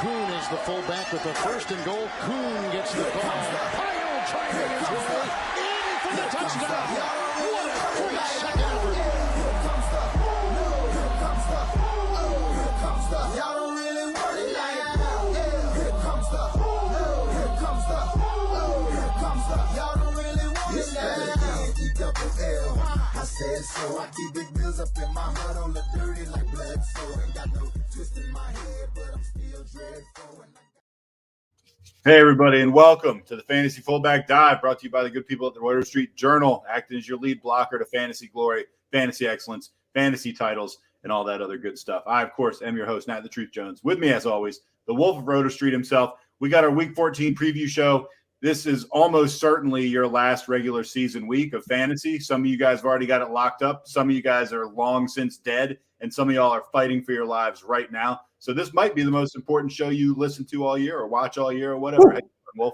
Kuhn is the fullback with the first and goal. Kuhn gets the ball. Pyle trying to make his way in for the touchdown. What a great second effort. Y'all don't really want it like that. Here comes the, here comes the, here comes the. Y'all don't really want it like that. E-double-L. I said so. I keep big bills up in my heart on the dirty like blood. So ain't got no twist in my head, but I'm still dreadful. Hey, everybody, and welcome to the Fantasy Fullback Dive, brought to you by the good people at the Roto Street Journal, acting as your lead blocker to fantasy glory, fantasy excellence, fantasy titles, and all that other good stuff. I, of course, am your host, Nat the Truth Jones. With me, as always, the Wolf of Roto Street himself. We got our Week 14 preview show. This is almost certainly your last regular season week of fantasy. Some of you guys have already got it locked up. Some of you guys are long since dead, and some of y'all are fighting for your lives right now. So this might be the most important show you listen to all year or watch all year or whatever. Hey, Wolf.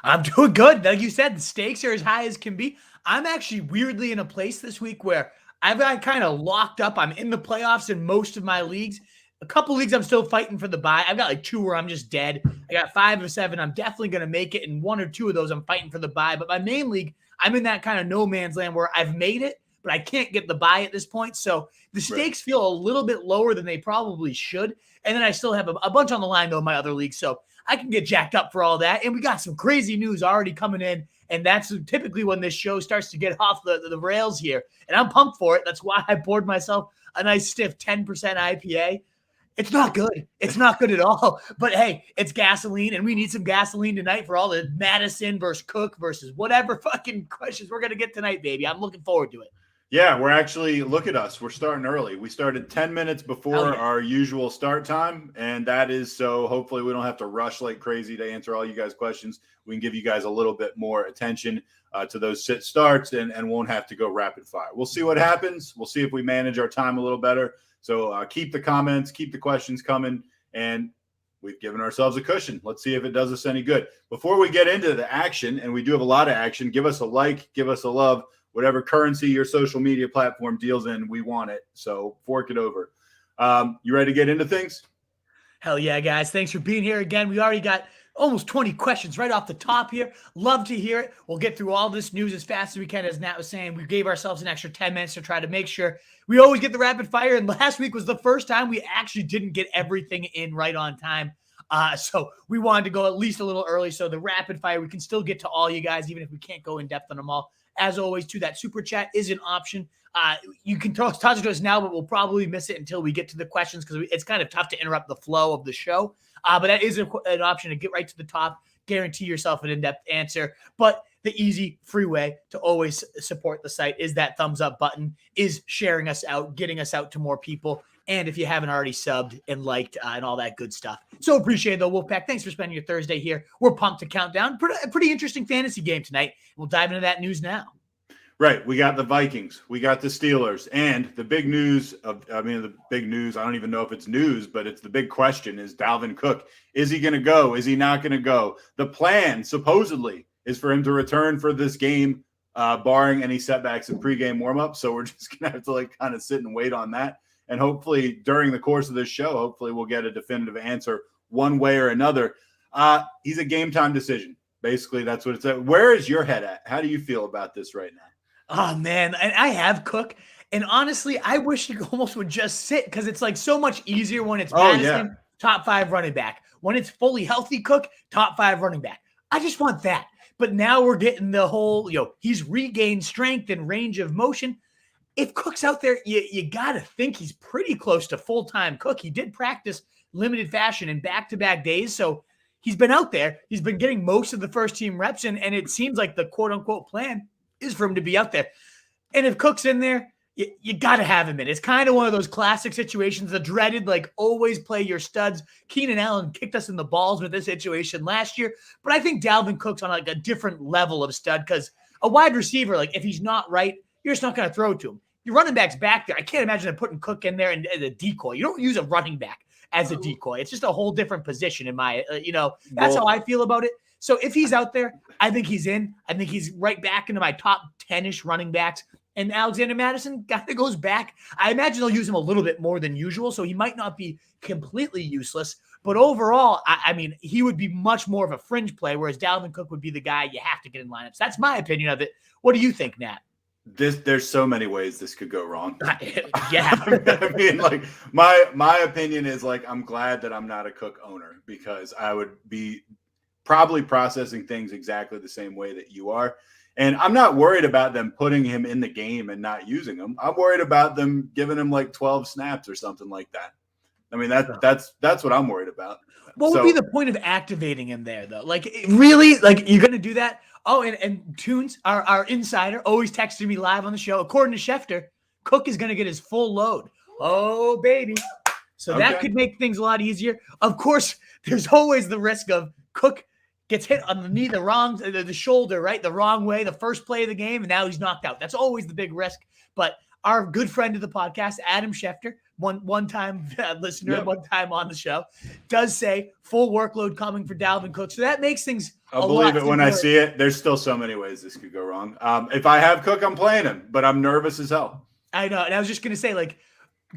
I'm doing good. Like you said, the stakes are as high as can be. I'm actually weirdly in a place this week where I've got kind of locked up. I'm in the playoffs in most of my leagues. A couple leagues I'm still fighting for the bye. I've got like 2 where I'm just dead. I got 5 or 7. I'm definitely going to make it. And 1 or 2 of those I'm fighting for the bye. But my main league, I'm in that kind of no man's land where I've made it, but I can't get the bye at this point. So the stakes feel a little bit lower than they probably should. And then I still have a bunch on the line, though, in my other league. So I can get jacked up for all that. And we got some crazy news already coming in. And that's typically when this show starts to get off the rails here. And I'm pumped for it. That's why I poured myself a nice stiff 10% IPA. It's not good. It's not good at all. But, hey, it's gasoline, and we need some gasoline tonight for all the Madison versus Cook versus whatever fucking questions we're going to get tonight, baby. I'm looking forward to it. Yeah, we're actually, look at us. We're starting early. We started 10 minutes before our usual start time, and that is so hopefully we don't have to rush like crazy to answer all you guys' questions. We can give you guys a little bit more attention to those sit starts and won't have to go rapid fire. We'll see what happens. We'll see if we manage our time a little better. So keep the comments, keep the questions coming, and we've given ourselves a cushion. Let's see if it does us any good. Before we get into the action, and we do have a lot of action, give us a like, give us a love. Whatever currency your social media platform deals in, we want it. So fork it over. You ready to get into things? Hell yeah, guys. Thanks for being here again. We already got almost 20 questions right off the top here. Love to hear it. We'll get through all this news as fast as we can. As Nat was saying, we gave ourselves an extra 10 minutes to try to make sure we always get the rapid fire. And last week was the first time we actually didn't get everything in right on time. So we wanted to go at least a little early. So the rapid fire, we can still get to all you guys, even if we can't go in depth on them all. As always, too, that super chat is an option. You can toss it to us now, but we'll probably miss it until we get to the questions because it's kind of tough to interrupt the flow of the show. But that is an option to get right to the top, guarantee yourself an in-depth answer. But the easy, free way to always support the site is that thumbs up button, is sharing us out, getting us out to more people. And if you haven't already subbed and liked and all that good stuff. So appreciate it, though, Wolfpack. Thanks for spending your Thursday here. We're pumped to count down. Pretty interesting fantasy game tonight. We'll dive into that news now. Right. We got the Vikings. We got the Steelers. And the big news the big news, I don't even know if it's news, but it's the big question is Dalvin Cook. Is he going to go? Is he not going to go? The plan, supposedly, is for him to return for this game, barring any setbacks in pregame warmup. So we're just going to have to kind of sit and wait on that. And hopefully during the course of this show, hopefully we'll get a definitive answer one way or another. He's a game time decision. Basically, that's what it's at. Where is your head at? How do you feel about this right now? Oh, man. And I have Cook. And honestly, I wish he almost would just sit because it's like so much easier when it's Madison, top 5 running back. When it's fully healthy Cook, top 5 running back. I just want that. But now we're getting the whole, he's regained strength and range of motion. If Cook's out there, you got to think he's pretty close to full-time Cook. He did practice limited fashion in back-to-back days, so he's been out there. He's been getting most of the first-team reps, and it seems like the quote-unquote plan is for him to be out there. And if Cook's in there, you got to have him in. It's kind of one of those classic situations, the dreaded, always play your studs. Keenan Allen kicked us in the balls with this situation last year, but I think Dalvin Cook's on a different level of stud because a wide receiver, if he's not right, you're just not going to throw it to him. Your running back's back there. I can't imagine them putting Cook in there as a decoy. You don't use a running back as a decoy. It's just a whole different position in my, that's how I feel about it. So if he's out there, I think he's in. I think he's right back into my top 10-ish running backs. And Alexander Mattison kind of goes back. I imagine they'll use him a little bit more than usual, so he might not be completely useless. But overall, I mean, he would be much more of a fringe play, whereas Dalvin Cook would be the guy you have to get in lineups. That's my opinion of it. What do you think, Nat? There's so many ways this could go wrong. Yeah. I mean, like my opinion is like, I'm glad that I'm not a Cook owner, because I would be probably processing things exactly the same way that you are. And I'm not worried about them putting him in the game and not using him. I'm worried about them giving him like 12 snaps or something like that. I mean, that's what I'm worried about. What would be the point of activating him there, though? Like, really? Like, you're going to do that? Oh, and Tunes, our insider, always texting me live on the show. According to Schefter, Cook is going to get his full load. Oh, baby. So that could make things a lot easier. Of course, there's always the risk of Cook gets hit on the knee, the shoulder, right? The wrong way, the first play of the game, and now he's knocked out. That's always the big risk. But our good friend of the podcast, Adam Schefter, one-time listener, one time on the show, does say full workload coming for Dalvin Cook. So that makes things I'll believe it when I see it. There's still so many ways this could go wrong. If I have Cook, I'm playing him, but I'm nervous as hell. I know. And I was just going to say, like,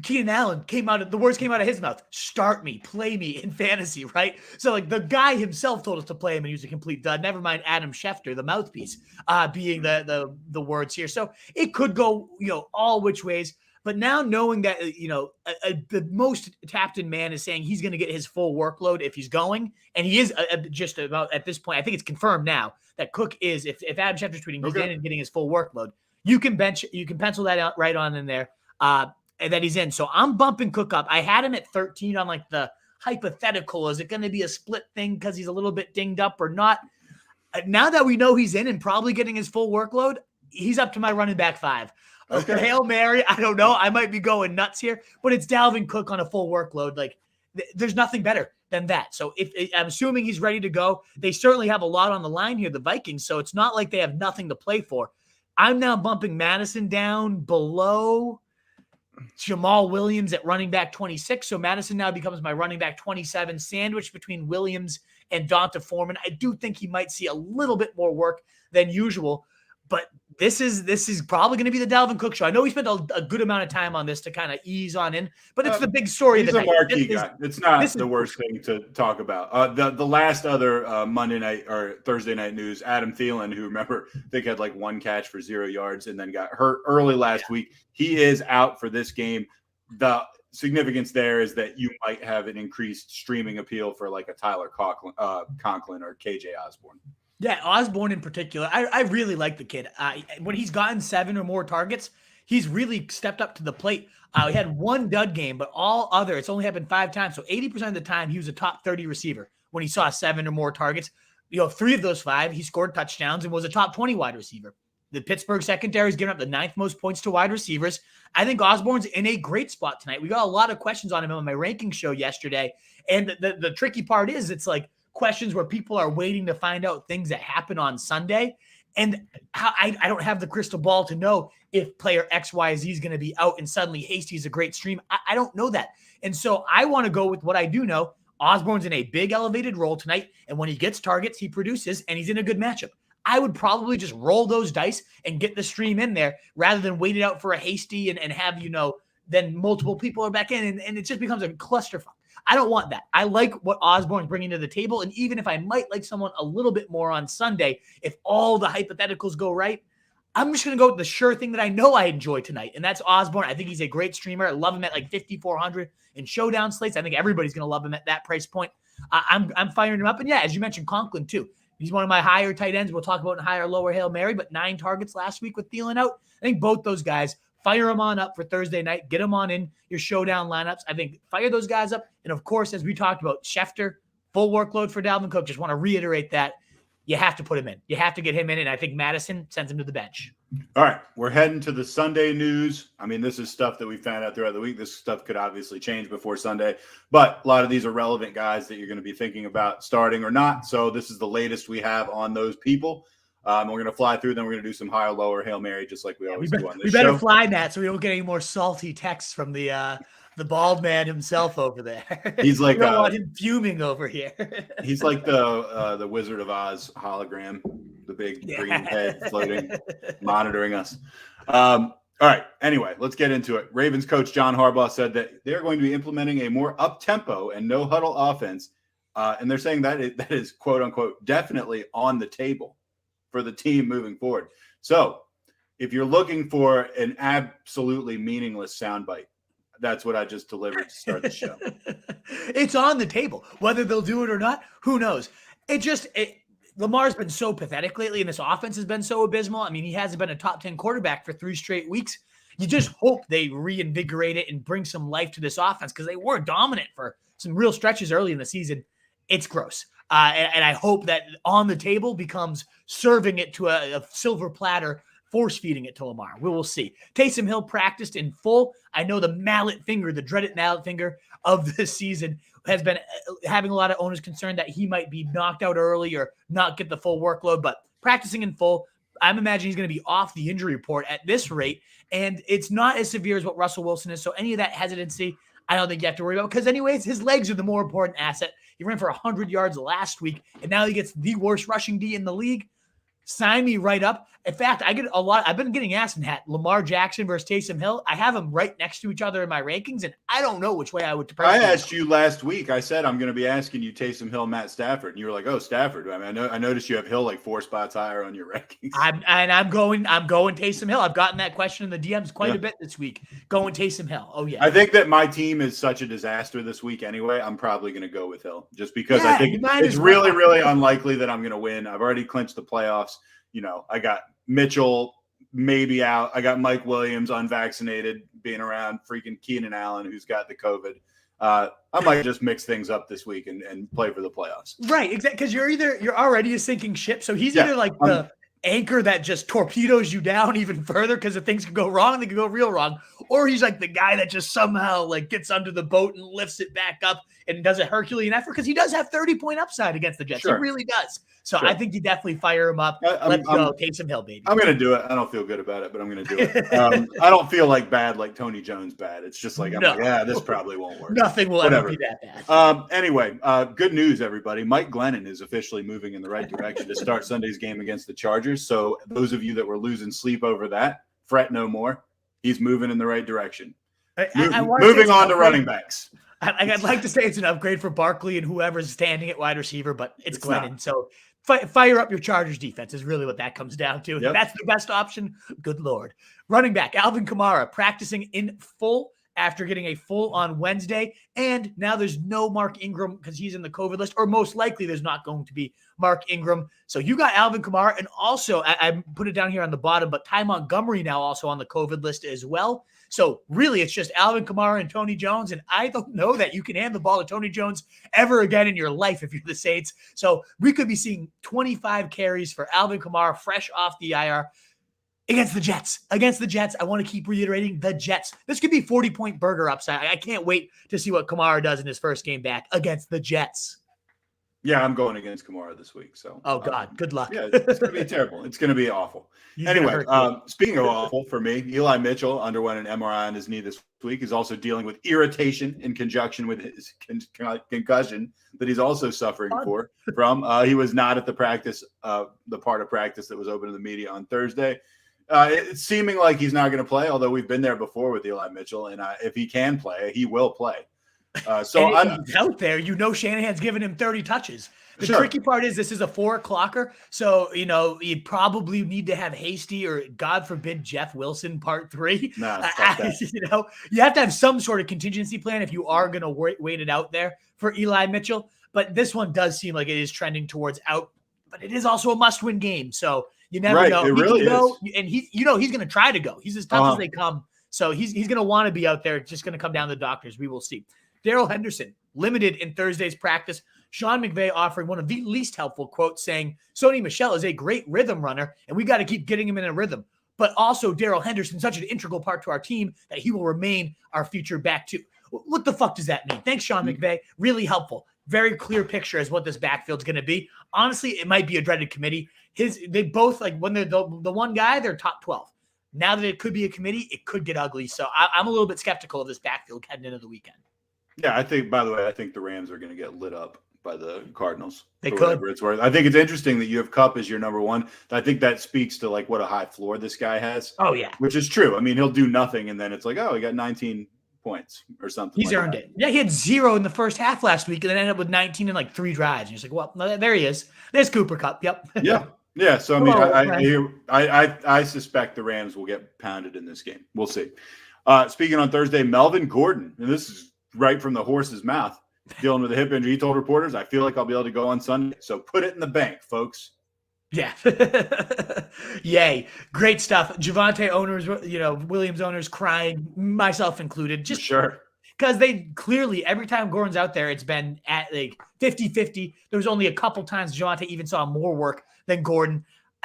Keenan Allen the words came out of his mouth. Start me, play me in fantasy, right? So, like, the guy himself told us to play him and he was a complete dud. Never mind Adam Schefter, the mouthpiece, being the words here. So it could go, all which ways. But now knowing that, the most tapped in man is saying he's going to get his full workload if he's going. And he is just about at this point, I think it's confirmed now that Cook is, if Adam Schefter's tweeting, he's in and getting his full workload. You can pencil that out right on in there. And that he's in. So I'm bumping Cook up. I had him at 13 on like the hypothetical. Is it going to be a split thing because he's a little bit dinged up or not? Now that we know he's in and probably getting his full workload, he's up to my running back 5. Okay. Hail Mary. I don't know. I might be going nuts here, but it's Dalvin Cook on a full workload. Like there's nothing better than that. So if I'm assuming he's ready to go, they certainly have a lot on the line here, the Vikings. So it's not like they have nothing to play for. I'm now bumping Madison down below Jamal Williams at running back 26. So Madison now becomes my running back 27, sandwiched between Williams and Donta Foreman. I do think he might see a little bit more work than usual, but this is probably going to be the Dalvin Cook show. I know we spent a good amount of time on this to kind of ease on in, but it's the big story. He's a marquee guy. It's not the worst thing to talk about. The last other Monday night or Thursday night news, Adam Thielen, who remember, I think had like 1 catch for 0 yards and then got hurt early last week. He is out for this game. The significance there is that you might have an increased streaming appeal for like a Tyler Conklin or KJ Osborne. Yeah, Osborne in particular. I really like the kid. When he's gotten 7 or more targets, he's really stepped up to the plate. He had 1 dud game, but all other, it's only happened 5 times. So 80% of the time, he was a top 30 receiver when he saw 7 or more targets. 3 of those 5, he scored touchdowns and was a top 20 wide receiver. The Pittsburgh secondary is giving up the 9th most points to wide receivers. I think Osborne's in a great spot tonight. We got a lot of questions on him on my ranking show yesterday. And the tricky part is it's like, questions where people are waiting to find out things that happen on Sunday. And I don't have the crystal ball to know if player XYZ is going to be out and suddenly Hasty's a great stream. I don't know that. And so I want to go with what I do know. Osborne's in a big elevated role tonight. And when he gets targets, he produces and he's in a good matchup. I would probably just roll those dice and get the stream in there rather than wait it out for a Hasty and have, then multiple people are back in and it just becomes a clusterfuck. I don't want that. I like what Osborne's bringing to the table. And even if I might like someone a little bit more on Sunday, if all the hypotheticals go right, I'm just going to go with the sure thing that I know I enjoy tonight. And that's Osborne. I think he's a great streamer. I love him at like 5,400 in showdown slates. I think everybody's going to love him at that price point. I'm firing him up. And yeah, as you mentioned, Conklin too. He's one of my higher tight ends. We'll talk about in higher, lower Hail Mary, but 9 targets last week with Thielen out. I think both those guys, fire them on up for Thursday night. Get them on in your showdown lineups. I think fire those guys up. And, of course, as we talked about, Schefter, full workload for Dalvin Cook. Just want to reiterate that. You have to put him in. You have to get him in, and I think Madison sends him to the bench. All right, we're heading to the Sunday news. I mean, this is stuff that we found out throughout the week. This stuff could obviously change before Sunday, but a lot of these are relevant guys that you're going to be thinking about starting or not. So this is the latest we have on those people. We're going to fly through them. We're going to do some higher, lower Hail Mary, just like we always do on this show. We better fly, Nat, so we don't get any more salty texts from the bald man himself over there. He's like, we don't want him fuming over here. He's like the Wizard of Oz hologram. the big green head floating, monitoring us. All right. Anyway, let's get into it. Ravens coach John Harbaugh said that they're going to be implementing a more up-tempo and no-huddle offense. And they're saying that is, quote unquote, definitely on the table for the team moving forward. So if you're looking for an absolutely meaningless soundbite, that's what I just delivered to start the show. It's on the table. Whether they'll do it or not, who knows? Lamar's been so pathetic lately, and this offense has been so abysmal. I mean, he hasn't been a top 10 quarterback for 3 straight weeks. You just hope they reinvigorate it and bring some life to this offense because they were dominant for some real stretches early in the season. It's gross. And I hope that on the table becomes serving it to a silver platter, force feeding it to Lamar. We will see. Taysom Hill practiced in full. I know the the dreaded mallet finger of this season has been having a lot of owners concerned that he might be knocked out early or not get the full workload, but practicing in full. I'm imagining he's going to be off the injury report at this rate, and it's not as severe as what Russell Wilson is. So any of that hesitancy, I don't think you have to worry about because anyways, his legs are the more important asset. He ran for 100 yards last week, and now he gets the worst rushing D in the league. Sign me right up. In fact, I've been getting asked in that Lamar Jackson versus Taysom Hill. I have them right next to each other in my rankings, and I don't know which way I would. I asked you last week. I said I'm going to be asking you Taysom Hill, Matt Stafford, and you were like, "Oh, Stafford." I mean, I noticed you have Hill like 4 spots higher on your rankings. I'm going Taysom Hill. I've gotten that question in the DMs quite a bit this week. Going Taysom Hill. Oh yeah. I think that my team is such a disaster this week anyway. I'm probably going to go with Hill just because I think it's really, really unlikely that I'm going to win. I've already clinched the playoffs. You know, I got Mitchell maybe out. I got Mike Williams unvaccinated being around freaking Keenan Allen, who's got the COVID. I might just mix things up this week and play for the playoffs. Right. Exactly. Because you're already a sinking ship. So he's either like the anchor that just torpedoes you down even further because if things can go wrong, they can go real wrong. Or he's like the guy that just somehow like gets under the boat and lifts it back up and does a Herculean effort because he does have 30-point upside against the Jets. Sure. He really does. So I think you definitely fire him up. Let's go. Taysom Hill, baby. I'm going to do it. I don't feel good about it, but I'm going to do it. I don't feel like bad, like Tony Jones bad. It's just like, this probably won't work. Nothing will ever be that bad. Anyway, good news, everybody. Mike Glennon is officially moving in the right direction to start Sunday's game against the Chargers. So those of you that were losing sleep over that, fret no more. He's moving in the right direction. Moving on to running backs. I'd like to say it's an upgrade for Barkley and whoever's standing at wide receiver, but it's Glennon. Not. So fire up your Chargers defense is really what that comes down to. Yep. If that's the best option, good Lord. Running back, Alvin Kamara, practicing in full after getting a full on Wednesday. And now there's no Mark Ingram because he's in the COVID list, or most likely there's not going to be Mark Ingram. So you got Alvin Kamara, and also I put it down here on the bottom, but Ty Montgomery now also on the COVID list as well. So really, it's just Alvin Kamara and Tony Jones, and I don't know that you can hand the ball to Tony Jones ever again in your life if you're the Saints. So we could be seeing 25 carries for Alvin Kamara fresh off the IR against the Jets. Against the Jets, I want to keep reiterating the Jets. This could be 40-point burger upside. I can't wait to see what Kamara does in his first game back against the Jets. Yeah, I'm going against Kamara this week. So, oh God, good luck. Yeah, it's going to be terrible. It's going to be awful. Anyway, speaking of awful for me, Eli Mitchell underwent an MRI on his knee this week. He's also dealing with irritation in conjunction with his concussion that he's also suffering from. He was not at the practice, the part of practice that was open to the media on Thursday. It's seeming like he's not going to play, although we've been there before with Eli Mitchell, and if he can play, he will play. So I'm out there. Shanahan's giving him 30 touches. The tricky part is this is a 4 o'clocker. So, you probably need to have Hasty or God forbid, Jeff Wilson part 3. You have to have some sort of contingency plan if you are going to wait it out there for Eli Mitchell. But this one does seem like it is trending towards out, but it is also a must-win game. So you never know. It really is. And he's going to try to go. He's as tough as they come. So he's going to want to be out there. It's just going to come down to the doctors. We will see. Darrell Henderson, limited in Thursday's practice. Sean McVay offering one of the least helpful quotes saying, Sony Michel is a great rhythm runner, and we got to keep getting him in a rhythm. But also Darrell Henderson, such an integral part to our team that he will remain our future back too. What the fuck does that mean? Thanks, Sean McVay. Really helpful. Very clear picture as what this backfield's going to be. Honestly, it might be a dreaded committee. They both, like when they're the one guy, they're top 12. Now that it could be a committee, it could get ugly. So I'm a little bit skeptical of this backfield heading into the weekend. Yeah, I think the Rams are going to get lit up by the Cardinals. They could. Whatever it's worth. I think it's interesting that you have Kupp as your number one. I think that speaks to like what a high floor this guy has. Oh yeah, which is true. I mean, he'll do nothing, and then it's like, oh, he got 19 points or something. He's earned it. Yeah, he had 0 in the first half last week, and then ended up with 19 in like 3 drives. And he's like, well, there he is. There's Cooper Kupp. Yep. Yeah. So I mean, I suspect the Rams will get pounded in this game. We'll see. Speaking on Thursday, Melvin Gordon, and this is right from the horse's mouth, dealing with a hip injury. He told reporters, I feel like I'll be able to go on Sunday. So put it in the bank, folks. Yeah. Yay. Great stuff. Javonte owners, Williams owners crying, myself included. Just sure. Because they clearly, every time Gordon's out there, it's been at like 50-50. There was only a couple times Javonte even saw more work than Gordon.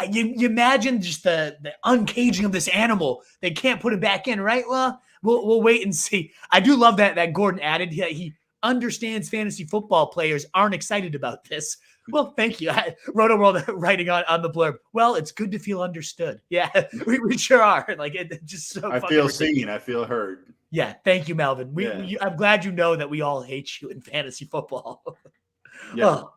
You imagine just the uncaging of this animal. They can't put him back in, right? Well, we'll wait and see. I do love that Gordon added. He understands fantasy football players aren't excited about this. Well, thank you. Roto World writing on the blurb. Well, it's good to feel understood. Yeah, we sure are. Like it just so. I feel seen. I feel heard. Yeah, thank you, Melvin. I'm glad you know that we all hate you in fantasy football. Yeah. Oh.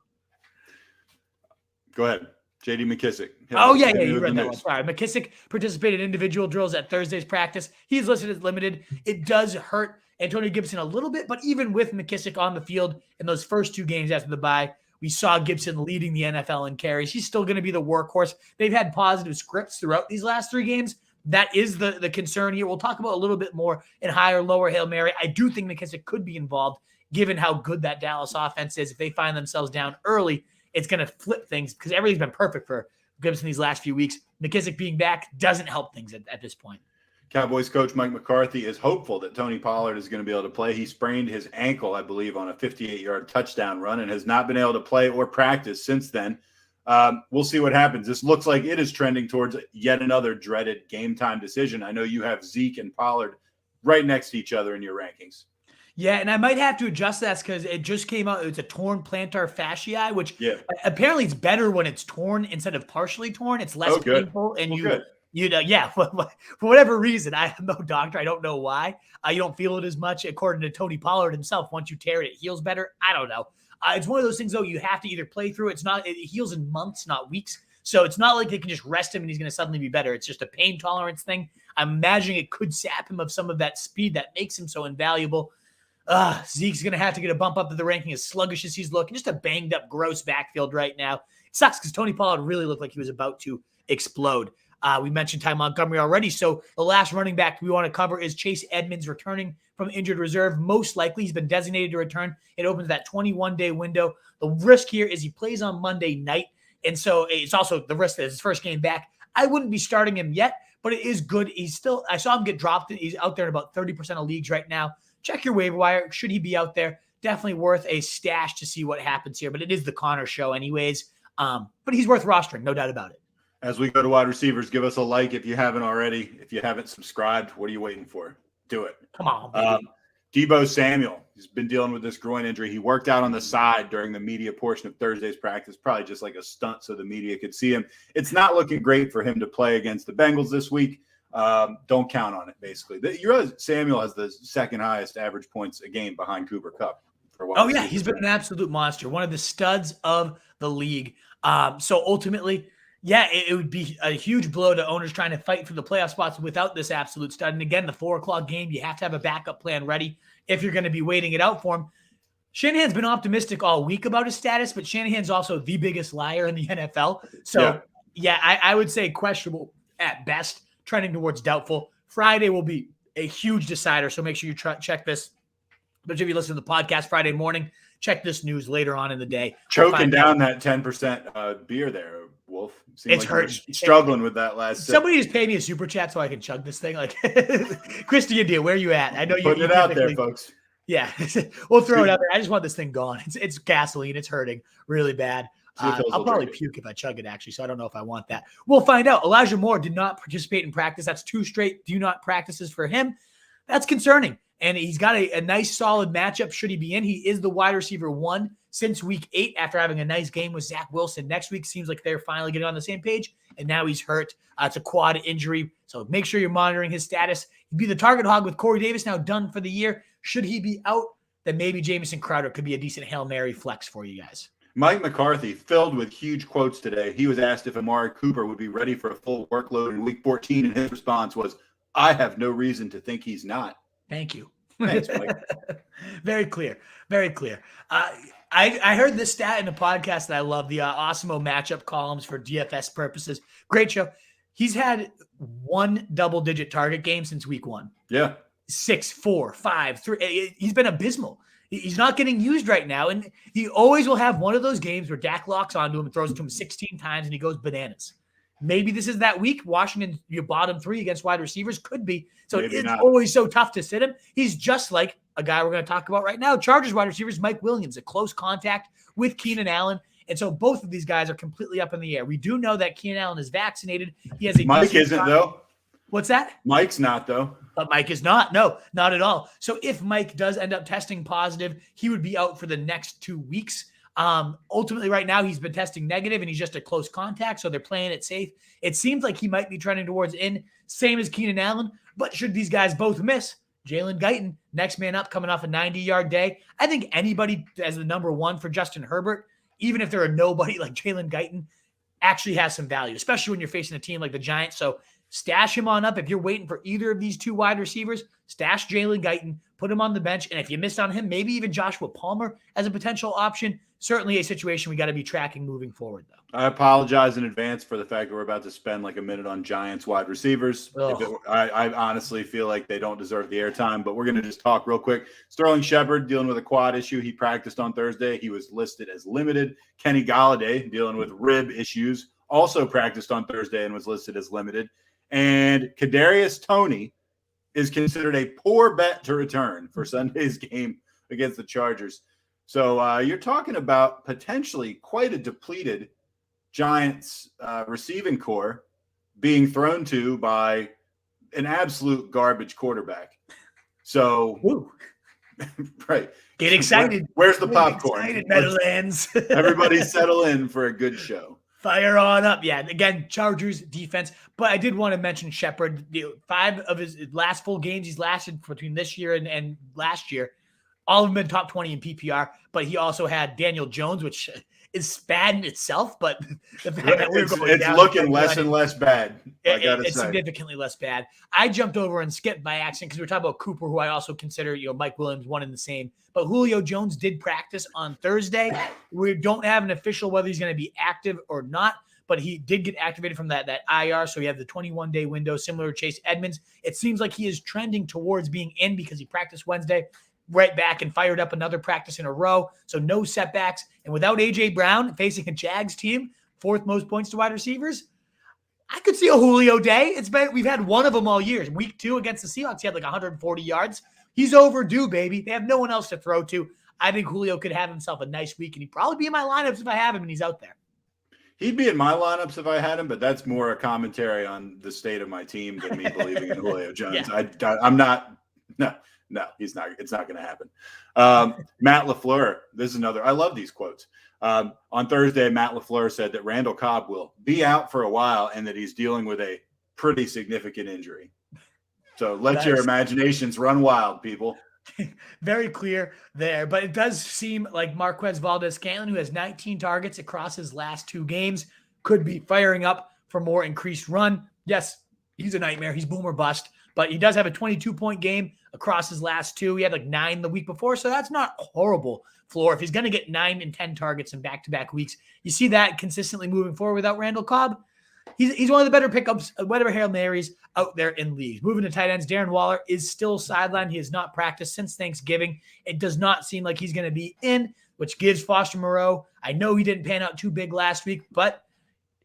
Go ahead, J.D. McKissick. You read that one. Sorry, McKissick participated in individual drills at Thursday's practice. He's listed as limited. It does hurt Antonio Gibson a little bit, but even with McKissick on the field in those first 2 games after the bye, we saw Gibson leading the NFL in carries. He's still going to be the workhorse. They've had positive scripts throughout these last 3 games. That is the concern here. We'll talk about a little bit more in higher, lower Hail Mary. I do think McKissick could be involved given how good that Dallas offense is. If they find themselves down early, it's going to flip things because everything's been perfect for Gibson these last few weeks. McKissick being back doesn't help things at this point. Cowboys coach Mike McCarthy is hopeful that Tony Pollard is going to be able to play. He sprained his ankle, I believe, on a 58-yard touchdown run and has not been able to play or practice since then. We'll see what happens. This looks like it is trending towards yet another dreaded game time decision. I know you have Zeke and Pollard right next to each other in your rankings. Yeah, and I might have to adjust that because it just came out. It's a torn plantar fasciae, which apparently it's better when it's torn instead of partially torn. It's less painful, and for whatever reason, I am no doctor. I don't know why. You don't feel it as much. According to Tony Pollard himself, once you tear it, it heals better. I don't know. It's one of those things, though, you have to either play through. It heals in months, not weeks. So it's not like they can just rest him and he's going to suddenly be better. It's just a pain tolerance thing. I'm imagining it could sap him of some of that speed that makes him so invaluable. Zeke's going to have to get a bump up to the ranking as sluggish as he's looking. Just a banged up, gross backfield right now. It sucks because Tony Pollard really looked like he was about to explode. We mentioned Ty Montgomery already. So the last running back we want to cover is Chase Edmonds returning from injured reserve. Most likely he's been designated to return. It opens that 21-day window. The risk here is he plays on Monday night. And so it's also the risk that his first game back. I wouldn't be starting him yet, but it is good. I saw him get dropped. He's out there in about 30% of leagues right now. Check your waiver wire. Should he be out there? Definitely worth a stash to see what happens here. But it is the Connor show anyways. But he's worth rostering, no doubt about it. As we go to wide receivers, give us a like if you haven't already. If you haven't subscribed, what are you waiting for? Do it. Come on, baby. Deebo Samuel, he's been dealing with this groin injury. He worked out on the side during the media portion of Thursday's practice, probably just like a stunt so the media could see him. It's not looking great for him to play against the Bengals this week. Don't count on it, basically. You realize Samuel has the second highest average points a game behind Cooper Kupp. He's been an absolute monster, one of the studs of the league. So ultimately, it would be a huge blow to owners trying to fight for the playoff spots without this absolute stud. And again, the 4:00 game, you have to have a backup plan ready if you're going to be waiting it out for him. Shanahan's been optimistic all week about his status, but Shanahan's also the biggest liar in the NFL. So, I would say questionable at best, trending towards doubtful. Friday will be a huge decider, so make sure you check this. But if you listen to the podcast Friday morning, check this news later on in the day. Choking down that 10% beer there, Wolf. It's hurt. Struggling with that last sip. Somebody just pay me a super chat so I can chug this thing. Like, Christy India, where are you at? I know you're putting it out there, folks. Yeah, we'll throw it out there. I just want this thing gone. It's gasoline. It's hurting really bad. I'll probably puke if I chug it, actually, so I don't know if I want that. We'll find out. Elijah Moore did not participate in practice. That's 2 straight do not practices for him. That's concerning. And he's got a nice, solid matchup should he be in. He is the wide receiver 1 since week 8 after having a nice game with Zach Wilson. Next week seems like they're finally getting on the same page, and now he's hurt. It's a quad injury, so make sure you're monitoring his status. He'd be the target hog with Corey Davis now done for the year. Should he be out, then maybe Jamison Crowder could be a decent Hail Mary flex for you guys. Mike McCarthy, filled with huge quotes today. He was asked if Amari Cooper would be ready for a full workload in Week 14, and his response was, "I have no reason to think he's not." Thank you. Thanks, Mike. Very clear. Very clear. I heard this stat in a podcast that I love, the Awesemo matchup columns for DFS purposes. Great show. He's had one double-digit target game since week 1. Yeah. 6, 4, 5, 3. He's been abysmal. He's not getting used right now, and he always will have one of those games where Dak locks onto him and throws it to him 16 times, and he goes bananas. Maybe this is that week. Washington, your bottom 3 against wide receivers could be. So Maybe it's not. always so tough to sit him. He's just like a guy we're going to talk about right now. Chargers wide receivers, Mike Williams, a close contact with Keenan Allen. And so both of these guys are completely up in the air. We do know that Keenan Allen is vaccinated. He has a Mike isn't, though. What's that? Mike's not, though. But Mike is not. No, not at all. So if Mike does end up testing positive, he would be out for the next 2 weeks. Ultimately, right now, he's been testing negative, and he's just a close contact, so they're playing it safe. It seems like he might be trending towards in, same as Keenan Allen. But should these guys both miss, Jalen Guyton, next man up, coming off a 90-yard day. I think anybody as the number 1 for Justin Herbert, even if they're a nobody like Jalen Guyton, actually has some value, especially when you're facing a team like the Giants. So stash him on up. If you're waiting for either of these 2 wide receivers, stash Jalen Guyton, put him on the bench. And if you missed on him, maybe even Joshua Palmer as a potential option. Certainly a situation we got to be tracking moving forward, though. I apologize in advance for the fact that we're about to spend like a minute on Giants wide receivers. I honestly feel like they don't deserve the airtime, but we're going to just talk real quick. Sterling Shepard dealing with a quad issue. He practiced on Thursday. He was listed as limited. Kenny Golladay dealing with rib issues, also practiced on Thursday and was listed as limited. And Kadarius Toney is considered a poor bet to return for Sunday's game against the Chargers. So you're talking about potentially quite a depleted Giants receiving core being thrown to by an absolute garbage quarterback. So, right. Get excited. Where's the popcorn? Excited, Meadowlands. Everybody settle in for a good show. Fire on up. Yeah, again, Chargers defense. But I did want to mention Shepard. 5 of his last full games he's lasted between this year and last year. All of them been top 20 in PPR, but he also had Daniel Jones, which is bad in itself. But the fact that we're going it's down, looking less and less bad. It's significantly less bad. I jumped over and skipped by accident because we were talking about Cooper, who I also consider, Mike Williams, one in the same. But Julio Jones did practice on Thursday. We don't have an official whether he's going to be active or not, but he did get activated from that IR. So we have the 21-day window, similar to Chase Edmonds. It seems like he is trending towards being in because he practiced Wednesday. Right back and fired up another practice in a row. So no setbacks. And without A.J. Brown facing a Jags team, 4th most points to wide receivers, I could see a Julio day. We've had one of them all year. Week 2 against the Seahawks, he had like 140 yards. He's overdue, baby. They have no one else to throw to. I think Julio could have himself a nice week, and he'd probably be in my lineups if I have him and he's out there. He'd be in my lineups if I had him, but that's more a commentary on the state of my team than me believing in Julio Jones. Yeah. I'm not – No, he's not. It's not going to happen. Matt LaFleur, this is another. I love these quotes. On Thursday, Matt LaFleur said that Randall Cobb will be out for a while and that he's dealing with a pretty significant injury. So let your imaginations run wild, people. Very clear there. But it does seem like Marquez Valdez-Scantling, who has 19 targets across his last 2 games, could be firing up for more increased run. Yes, he's a nightmare. He's boom or bust. But he does have a 22-point game across his last 2. He had like 9 the week before, so that's not horrible floor. If he's going to get 9 and 10 targets in back-to-back weeks, you see that consistently moving forward without Randall Cobb. He's one of the better pickups, whatever Hail Marys out there in leagues. Moving to tight ends, Darren Waller is still sidelined. He has not practiced since Thanksgiving. It does not seem like he's going to be in, which gives Foster Moreau. I know he didn't pan out too big last week, but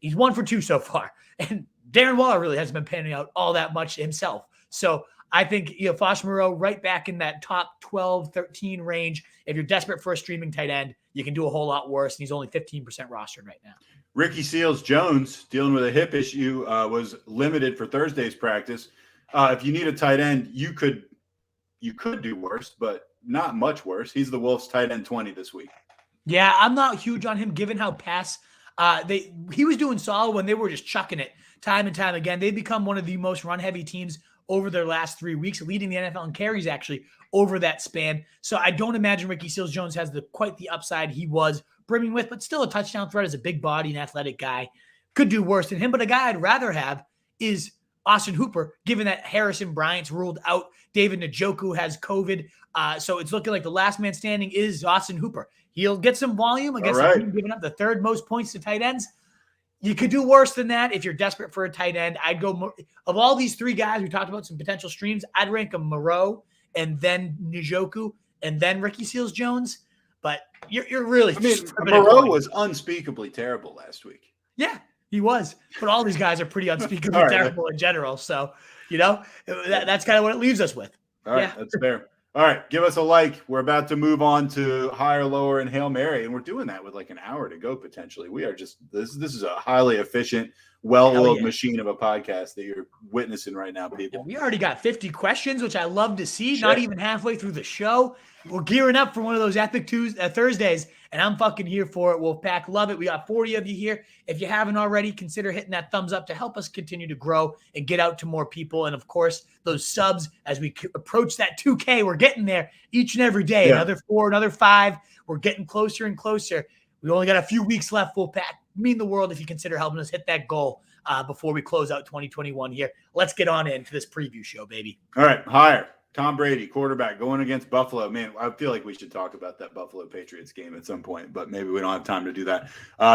he's 1 for 2 so far. And Darren Waller really hasn't been panning out all that much himself. So I think, Foster Moreau right back in that top 12, 13 range. If you're desperate for a streaming tight end, you can do a whole lot worse. And he's only 15% rostered right now. Ricky Seals-Jones, dealing with a hip issue, was limited for Thursday's practice. If you need a tight end, you could do worse, but not much worse. He's the Wolves tight end 20 this week. Yeah, I'm not huge on him given how he was doing solid when they were just chucking it time and time again. They've become one of the most run-heavy teams over their last 3 weeks, leading the NFL in carries actually over that span. So I don't imagine Ricky Seals-Jones has quite the upside he was brimming with, but still a touchdown threat as a big body and athletic guy. Could do worse than him, but a guy I'd rather have is Austin Hooper, given that Harrison Bryant's ruled out. David Njoku has COVID. So it's looking like the last man standing is Austin Hooper. He'll get some volume against the team giving up the third most points to tight ends. You could do worse than that if you're desperate for a tight end. I'd go of all these three guys, we talked about some potential streams. I'd rank them Moreau and then Njoku and then Ricky Seals-Jones. But you're really. I mean, Moreau was unspeakably terrible last week. Yeah, he was. But all these guys are pretty unspeakably terrible in general. So, that's kind of what it leaves us with. All right, that's fair. All right, give us a like. We're about to move on to higher, lower, and Hail Mary, and we're doing that with like an hour to go potentially. We are just this is a highly efficient, well-oiled machine of a podcast that you're witnessing right now, people. We already got 50 questions, which I love to see. Not even halfway through the show. We're gearing up for one of those epic Thursdays, and I'm fucking here for it, Wolfpack. Love it. We got 40 of you here. If you haven't already, consider hitting that thumbs up to help us continue to grow and get out to more people. And, of course, those subs as we approach that 2K. We're getting there each and every day. Yeah. Another 4, another 5. We're getting closer and closer. We only got a few weeks left, Wolfpack. Mean the world if you consider helping us hit that goal before we close out 2021 here. Let's get on into this preview show, baby. All right, higher. Tom Brady, quarterback, going against Buffalo. Man, I feel like we should talk about that Buffalo Patriots game at some point, but maybe we don't have time to do that.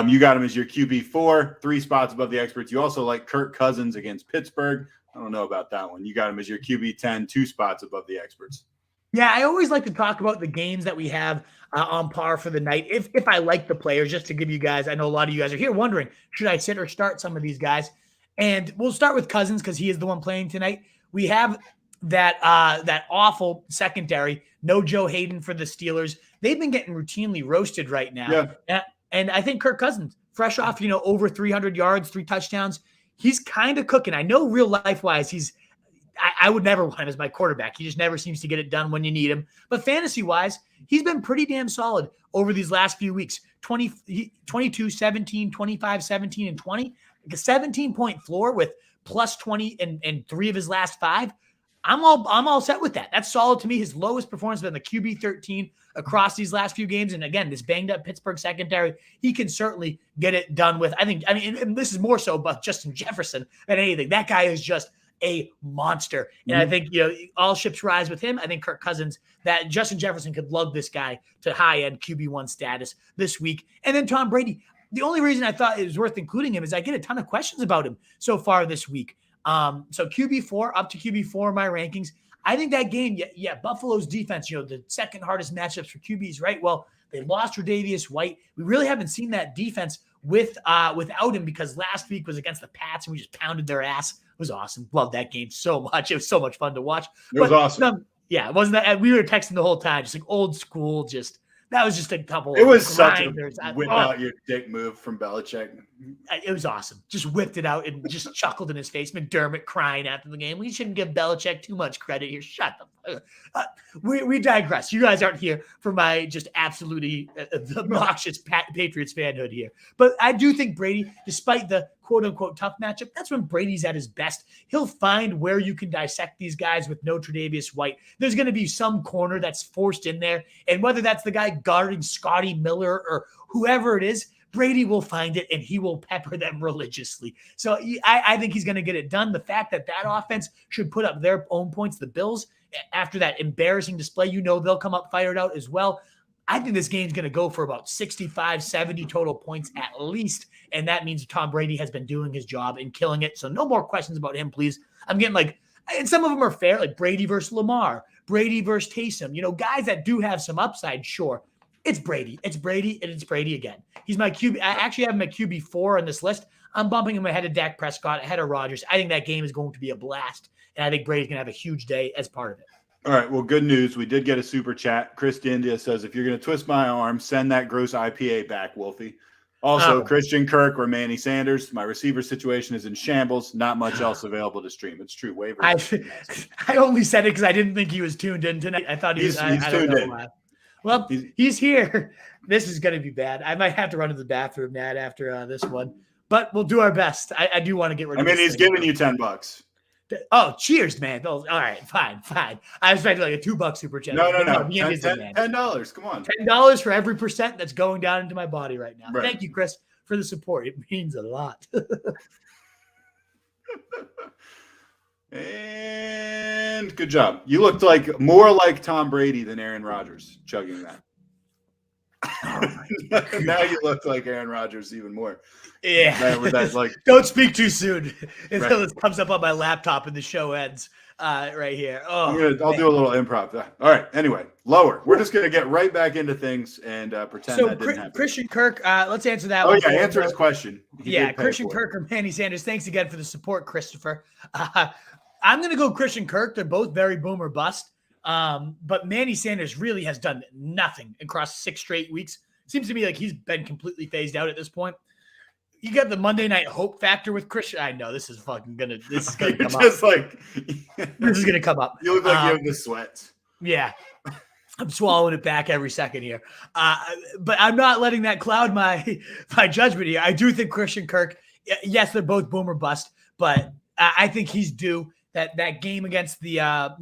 You got him as your QB4, 3 spots above the experts. You also like Kirk Cousins against Pittsburgh. I don't know about that one. You got him as your QB10, 2 spots above the experts. Yeah, I always like to talk about the games that we have on par for the night. If I like the players, just to give you guys, I know a lot of you guys are here wondering, should I sit or start some of these guys? And we'll start with Cousins because he is the one playing tonight. We have that awful secondary. No Joe Hayden for the Steelers. They've been getting routinely roasted right now. Yeah. And I think Kirk Cousins, fresh off, over 300 yards, 3 touchdowns, he's kind of cooking. I know real life-wise, I would never want him as my quarterback. He just never seems to get it done when you need him. But fantasy-wise, he's been pretty damn solid over these last few weeks. 22, 17, 25, 17, and 20. Like a 17-point floor with plus 20 and 3 of his last 5. I'm all set with that. That's solid to me. His lowest performance has been the QB 13 across these last few games. And again, this banged up Pittsburgh secondary, he can certainly get it done with. I mean, and this is more so about Justin Jefferson than anything. That guy is just a monster. And I think, all ships rise with him. I think Kirk Cousins, that Justin Jefferson could lug this guy to high-end QB1 status this week. And then Tom Brady. The only reason I thought it was worth including him is I get a ton of questions about him so far this week. So QB4 up to QB4 in my rankings. I think that game, Buffalo's defense, the second hardest matchups for QBs, right? Well, they lost Tre'Davious White. We really haven't seen that defense without him because last week was against the Pats and we just pounded their ass. It was awesome. Loved that game so much. It was so much fun to watch. It was awesome. It wasn't that we were texting the whole time, just like old school, that was just a couple. It was such a whip out your dick move from Belichick. It was awesome. Just whipped it out and just chuckled in his face. McDermott crying after the game. We shouldn't give Belichick too much credit here. Shut the fuck. We digress. You guys aren't here for my just absolutely obnoxious Patriots fanhood here. But I do think Brady, despite the quote-unquote tough matchup, that's when Brady's at his best. He'll find where you can dissect these guys with no Tre'Davious White. There's going to be some corner that's forced in there, and whether that's the guy guarding Scotty Miller or whoever it is, Brady will find it, and he will pepper them religiously. So I think he's going to get it done. The fact that offense should put up their own points, the Bills, after that embarrassing display, they'll come up fired out as well. I think this game's going to go for about 65, 70 total points at least, and that means Tom Brady has been doing his job and killing it. So no more questions about him, please. I'm getting and some of them are fair, like Brady versus Lamar, Brady versus Taysom, guys that do have some upside, sure. It's Brady. It's Brady, and it's Brady again. He's my QB. I actually have him at QB4 on this list. I'm bumping him ahead of Dak Prescott, ahead of Rodgers. I think that game is going to be a blast, and I think Brady's going to have a huge day as part of it. All right, well, good news. We did get a super chat. Chris India says, if you're going to twist my arm, send that gross IPA back, Wolfie. Also, Christian Kirk or Manny Sanders. My receiver situation is in shambles. Not much else available to stream. It's true. Waivers. I only said it because I didn't think he was tuned in tonight. I thought he's tuned in. Well, he's here. This is going to be bad. I might have to run to the bathroom, Nat, after this one. But we'll do our best. I do want to get rid of he's giving you $10. Oh, cheers, man. All right, fine. I expected like a $2 super chat. No. $10. Come on. $10 for every percent that's going down into my body right now. Right. Thank you, Chris, for the support. It means a lot. And good job. You looked like more like Tom Brady than Aaron Rodgers chugging that. Now you look like Aaron Rodgers even more. Yeah. That's like, don't speak too soon until right. It comes up on my laptop and the show ends right here. Oh, I'll do a little improv. All right. Anyway, lower. We're just going to get right back into things and pretend that didn't happen. Christian Kirk, let's answer that one. Yeah, answer his question. Christian Kirk or Manny Sanders. Thanks again for the support, Christopher. I'm going to go Christian Kirk. They're both very boom or bust. But Manny Sanders really has done nothing across 6 straight weeks. Seems to me like he's been completely phased out at this point. You got the Monday night hope factor with Christian. I know this is gonna come up. This is gonna come up. You look like you have the sweats. Yeah. I'm swallowing it back every second here. But I'm not letting that cloud my judgment here. I do think Christian Kirk, yes, they're both boom or bust, but I think he's due. That game against the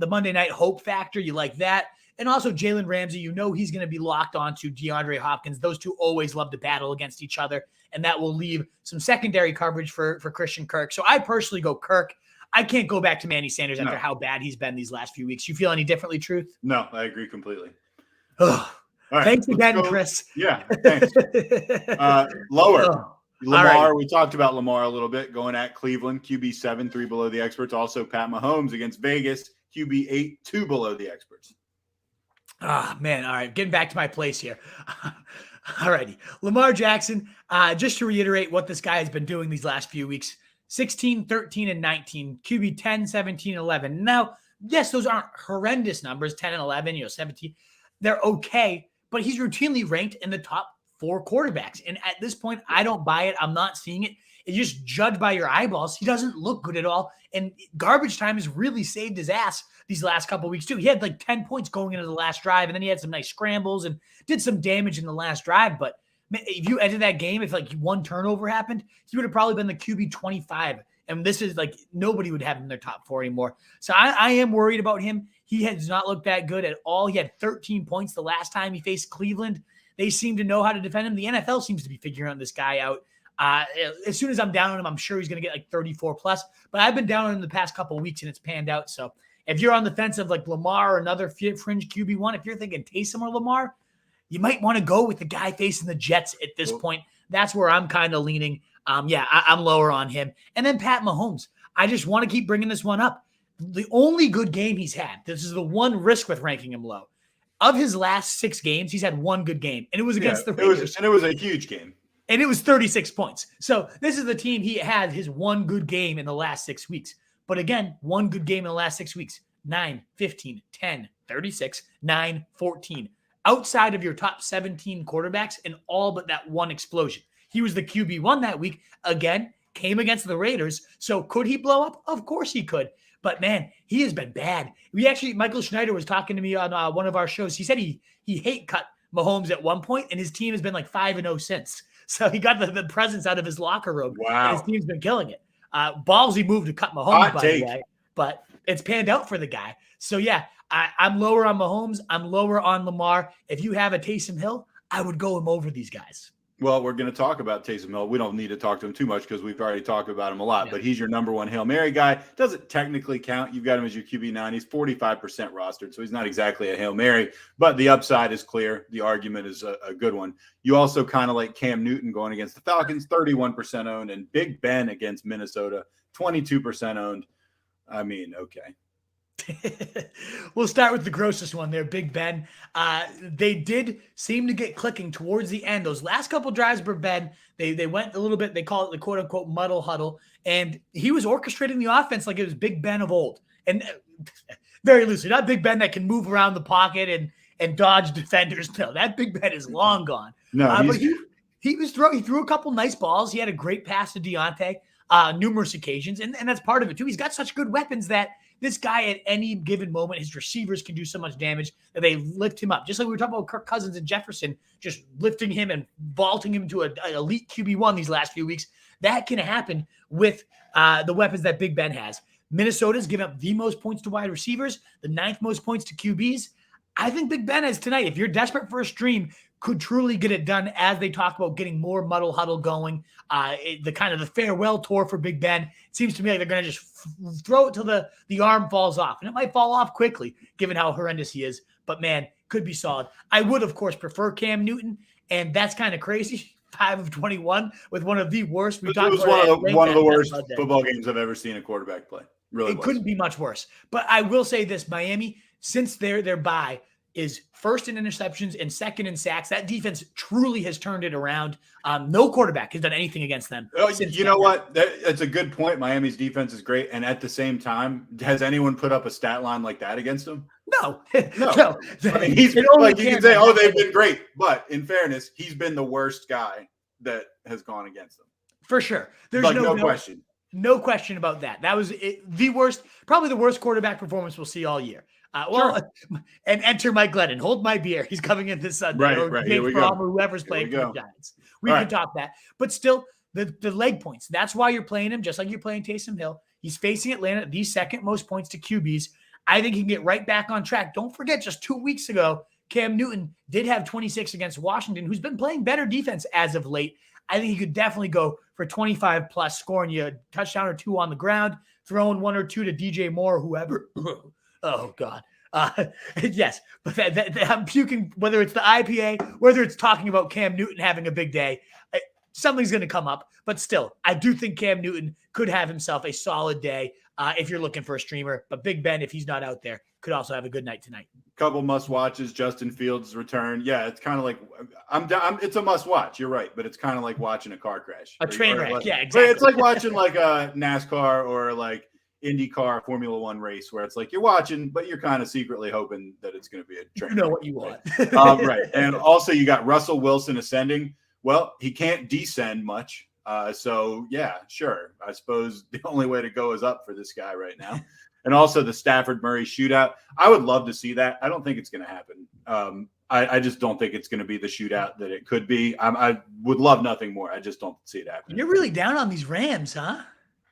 Monday night hope factor, you like that. And also Jalen Ramsey, he's going to be locked onto DeAndre Hopkins. Those two always love to battle against each other, and that will leave some secondary coverage for Christian Kirk. So I personally go Kirk. I can't go back to Manny Sanders after how bad he's been these last few weeks. You feel any differently, Truth? No, I agree completely. All right, thanks again, Chris. Yeah, thanks. Lower. Lamar, we talked about Lamar a little bit, going at Cleveland, QB 7, 3 below the experts. Also, Pat Mahomes against Vegas, QB 8, 2 below the experts. Man. All right. Getting back to my place here. All righty. Lamar Jackson, just to reiterate what this guy has been doing these last few weeks, 16, 13, and 19, QB 10, 17, 11. Now, yes, those aren't horrendous numbers, 10 and 11, 17. They're okay, but he's routinely ranked in the top 4 quarterbacks. And at this point, I don't buy it. I'm not seeing it. You just judge by your eyeballs. He doesn't look good at all. And garbage time has really saved his ass these last couple of weeks, too. He had like 10 points going into the last drive, and then he had some nice scrambles and did some damage in the last drive. But if you entered that game, if like one turnover happened, he would have probably been the QB 25. And this is like nobody would have him in their top 4 anymore. So I am worried about him. He has not looked that good at all. He had 13 points the last time he faced Cleveland. They seem to know how to defend him. The NFL seems to be figuring this guy out. As soon as I'm down on him, I'm sure he's going to get like 34 plus. But I've been down on him the past couple of weeks, and it's panned out. So if you're on the fence of like Lamar or another fringe QB1, if you're thinking Taysom or Lamar, you might want to go with the guy facing the Jets at this point. That's where I'm kind of leaning. I'm lower on him. And then Pat Mahomes. I just want to keep bringing this one up. The only good game he's had, this is the one risk with ranking him low. Of his last 6 games, he's had one good game, and it was against the Raiders. It was a huge game. And it was 36 points. So this is the team he had his one good game in the last 6 weeks. But again, one good game in the last 6 weeks. 9, 15, 10, 36, 9, 14. Outside of your top 17 quarterbacks and all but that one explosion. He was the QB1 that week. Again, came against the Raiders. So could he blow up? Of course he could. But man, he has been bad. Michael Schneider was talking to me on one of our shows. He said he hate cut Mahomes at one point, and his team has been like 5-0 since. So he got the presence out of his locker room. Wow. And his team's been killing it. Ballsy move to cut Mahomes, by the way. But it's panned out for the guy. So yeah, I'm lower on Mahomes. I'm lower on Lamar. If you have a Taysom Hill, I would go him over these guys. Well, we're going to talk about Taysom Hill. We don't need to talk to him too much because we've already talked about him a lot. Yeah. But he's your number 1 Hail Mary guy. Doesn't technically count. You've got him as your QB9. He's 45% rostered, so he's not exactly a Hail Mary. But the upside is clear. The argument is a good one. You also kind of like Cam Newton going against the Falcons, 31% owned, and Big Ben against Minnesota, 22% owned. I mean, okay. We'll start with the grossest one there, Big Ben. They did seem to get clicking towards the end. Those last couple drives for Ben, they went a little bit, they call it the quote-unquote muddle huddle, and he was orchestrating the offense like it was Big Ben of old. And very loosely, not Big Ben that can move around the pocket and dodge defenders. No, that Big Ben is long gone. No, but he threw a couple nice balls. He had a great pass to Deontay numerous occasions, and that's part of it too. He's got such good weapons that this guy at any given moment, his receivers can do so much damage that they lift him up. Just like we were talking about Kirk Cousins and Jefferson, just lifting him and vaulting him to an elite QB1 these last few weeks. That can happen with the weapons that Big Ben has. Minnesota's given up the most points to wide receivers, the 9th most points to QBs. I think Big Ben is tonight. If you're desperate for a stream, could truly get it done as they talk about getting more muddle huddle going. The kind of the farewell tour for Big Ben. It seems to me like they're going to just throw it till the arm falls off. And it might fall off quickly given how horrendous he is. But, man, could be solid. I would, of course, prefer Cam Newton. And that's kind of crazy. 5 of 21 with one of the worst. It was one of the worst football games I've ever seen a quarterback play. Really, it couldn't be much worse. But I will say this: Miami, since their bye, is first in interceptions and second in sacks. That defense truly has turned it around. No quarterback has done anything against them. You know what? That's a good point. Miami's defense is great, and at the same time, has anyone put up a stat line like that against them? No. I mean, he's like, you can say, "Oh, they've been great," but in fairness, he's been the worst guy that has gone against them for sure. There's like, no question. No question about that. That was the worst, probably the worst quarterback performance we'll see all year. And enter Mike Glennon. Hold my beer. He's coming in this Sunday. Right. Here we go. Whoever's playing for the Giants. We can top that. But still, the leg points. That's why you're playing him, just like you're playing Taysom Hill. He's facing Atlanta, the second most points to QBs. I think he can get right back on track. Don't forget, just 2 weeks ago, Cam Newton did have 26 against Washington, who's been playing better defense as of late. I think he could definitely go for 25 plus, scoring you a touchdown or two on the ground, throwing 1 or 2 to DJ Moore or whoever. Oh, God. Yes, but I'm puking, whether it's the IPA, whether it's talking about Cam Newton having a big day, something's going to come up. But still, I do think Cam Newton could have himself a solid day if you're looking for a streamer. But Big Ben, if he's not out there, could also have a good night tonight. Couple must watches. Justin Fields' return. Yeah, it's kind of like it's a must watch. You're right, but it's kind of like watching a car crash, a train wreck. Yeah, exactly. It's like watching like a NASCAR or like IndyCar Formula One race, where it's like you're watching, but you're kind of secretly hoping that it's going to be a train. You know what you want, right? And also, you got Russell Wilson ascending. Well, he can't descend much. So yeah, sure. I suppose the only way to go is up for this guy right now. And also the Stafford Murray shootout. I would love to see that. I don't think it's going to happen. I just don't think it's going to be the shootout that it could be. I would love nothing more. I just don't see it happening. You're really down on these Rams, huh?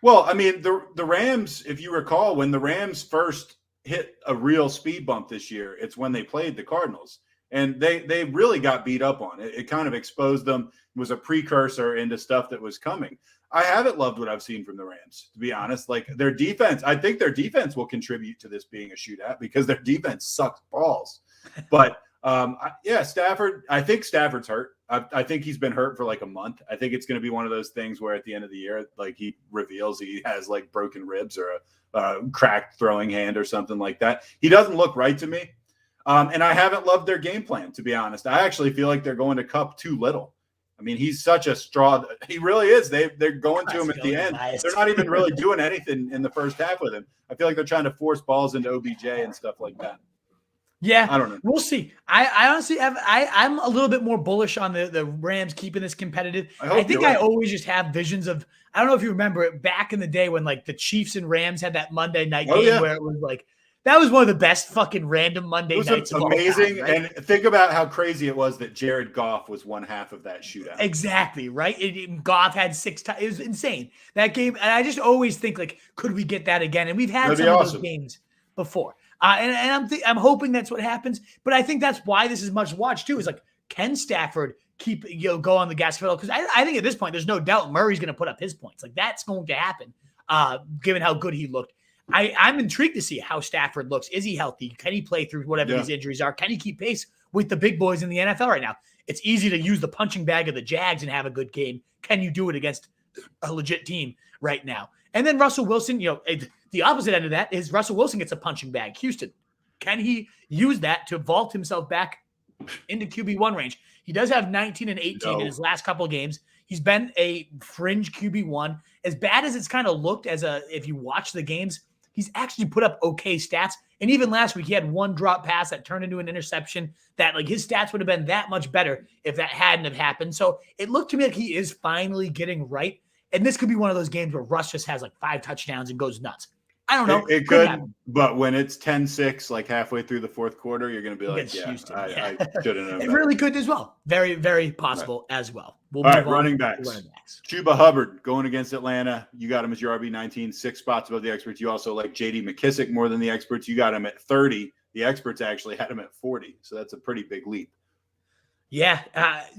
Well, I mean, the Rams, if you recall, when the Rams first hit a real speed bump this year, it's when they played the Cardinals. And they really got beat up on it. It kind of exposed them. It was a precursor into stuff that was coming. I haven't loved what I've seen from the Rams, to be honest. Like their defense, I think their defense will contribute to this being a shootout because their defense sucks balls. But Stafford, I think Stafford's hurt. I think he's been hurt for like a month. I think it's going to be one of those things where at the end of the year, like he reveals he has like broken ribs or a cracked throwing hand or something like that. He doesn't look right to me. And I haven't loved their game plan, to be honest. I actually feel like they're going to Kupp too little. I mean, he's such a straw. He really is. They're going to him at the end. They're not even really doing anything in the first half with him. I feel like they're trying to force balls into OBJ and stuff like that. Yeah, I don't know. We'll see. I honestly I'm a little bit more bullish on the Rams keeping this competitive. I think I always just have visions of, I don't know if you remember it back in the day when like the Chiefs and Rams had that Monday night game where it was like, that was one of the best fucking random Monday nights of amazing. All time, right? And think about how crazy it was that Jared Goff was one half of that shootout. Exactly, right? Goff had 6 times. It was insane. That game, and I just always think, like, could we get that again? And we've had some of those games before. And I'm hoping that's what happens. But I think that's why this is much watched, too, is like, can Stafford go on the gas pedal? Because I think at this point, there's no doubt Murray's going to put up his points. Like, that's going to happen, given how good he looked. I'm intrigued to see how Stafford looks. Is he healthy? Can he play through whatever these injuries are? Can he keep pace with the big boys in the NFL right now? It's easy to use the punching bag of the Jags and have a good game. Can you do it against a legit team right now? And then Russell Wilson, the opposite end of that is Russell Wilson gets a punching bag. Houston, can he use that to vault himself back into QB1 range? He does have 19 and 18 in his last couple of games. He's been a fringe QB1. As bad as it's kind of looked if you watch the games, he's actually put up okay stats. And even last week, he had 1 drop pass that turned into an interception that like his stats would have been that much better if that hadn't have happened. So it looked to me like he is finally getting right. And this could be one of those games where Russ just has like 5 touchdowns and goes nuts. I don't know. It could, but when it's 10-6, like halfway through the fourth quarter, you're going to be like, I should have known. It really could as well. Very, very possible as well. We'll move on. Running backs. Chuba Hubbard going against Atlanta. You got him as your RB19, 6 spots above the experts. You also like J.D. McKissick more than the experts. You got him at 30. The experts actually had him at 40. So that's a pretty big leap. Yeah.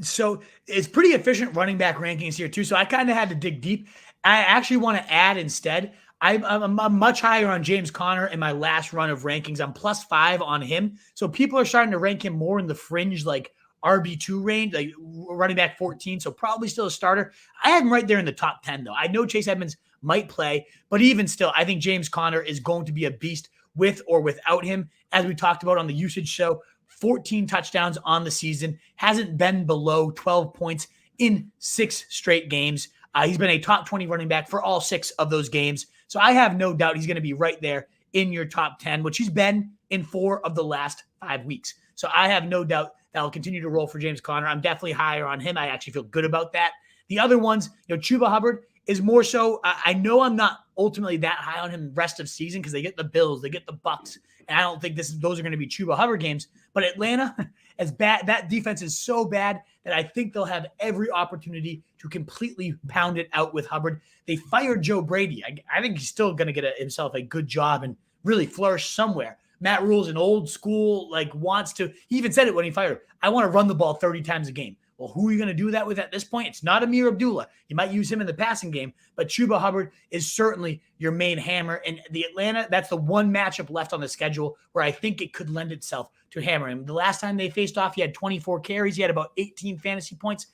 So it's pretty efficient running back rankings here too. So I kind of had to dig deep. I actually want to add instead, I'm much higher on James Conner in my last run of rankings. I'm +5 on him. So people are starting to rank him more in the fringe, like RB2 range, like running back 14. So probably still a starter. I have him right there in the top 10 though. I know Chase Edmonds might play, but even still, I think James Conner is going to be a beast with or without him. As we talked about on the usage show, 14 touchdowns on the season, hasn't been below 12 points in 6 straight games. He's been a top 20 running back for all 6 of those games. So I have no doubt he's going to be right there in your top 10, which he's been in 4 of the last 5 weeks. So I have no doubt that'll continue to roll for James Conner. I'm definitely higher on him. I actually feel good about that. The other ones, Chuba Hubbard is more so, I know I'm not ultimately that high on him the rest of season because they get the Bills, they get the Bucks, and I don't think those are going to be Chuba Hubbard games. But Atlanta, as bad, that defense is so bad that I think they'll have every opportunity to completely pound it out with Hubbard. They fired Joe Brady. I think he's still going to get himself a good job and really flourish somewhere. Matt Rule's an old school, wants to, he even said it when he fired. I want to run the ball 30 times a game. Well, who are you going to do that with at this point? It's not Amir Abdullah. You might use him in the passing game, but Chuba Hubbard is certainly your main hammer. And the Atlanta, that's the one matchup left on the schedule where I think it could lend itself to hammer him. The last time they faced off, he had 24 carries. He had about 18 fantasy points.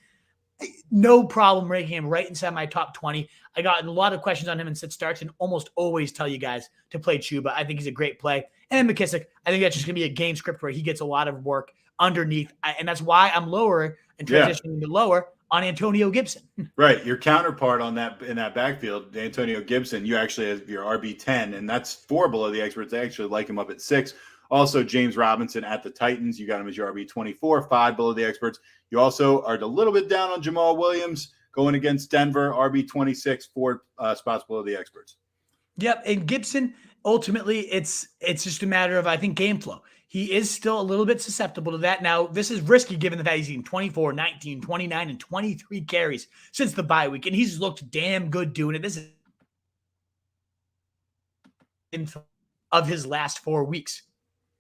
No problem ranking him right inside my top 20. I got a lot of questions on him in sit starts and almost always tell you guys to play Chuba. I think he's a great play. And then McKissick, I think that's just going to be a game script where he gets a lot of work underneath. And that's why I'm lower and transitioning to lower on Antonio Gibson. Right. Your counterpart on that in that backfield, Antonio Gibson, you actually have your RB10, and that's 4 below the experts. They actually like him up at 6. Also, James Robinson at the Titans. You got him as your RB24, 5 below the experts. You also are a little bit down on Jamal Williams going against Denver, RB26, 4 spots below the experts. Yep. And Gibson, ultimately, it's just a matter of, I think, game flow. He is still a little bit susceptible to that. Now, this is risky given the fact he's seen 24, 19, 29, and 23 carries since the bye week, and he's looked damn good doing it. This is of his last 4 weeks.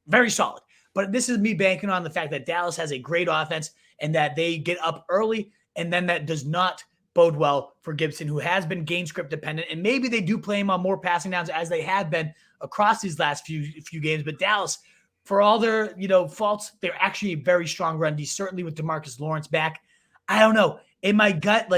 Very solid. But this is me banking on the fact that Dallas has a great offense and that they get up early, and then that does not bode well for Gibson, who has been game script dependent. And maybe they do play him on more passing downs as they have been across these last few games. But Dallas, for all their faults, they're actually a very strong run D, certainly with DeMarcus Lawrence back. I don't know. In my gut,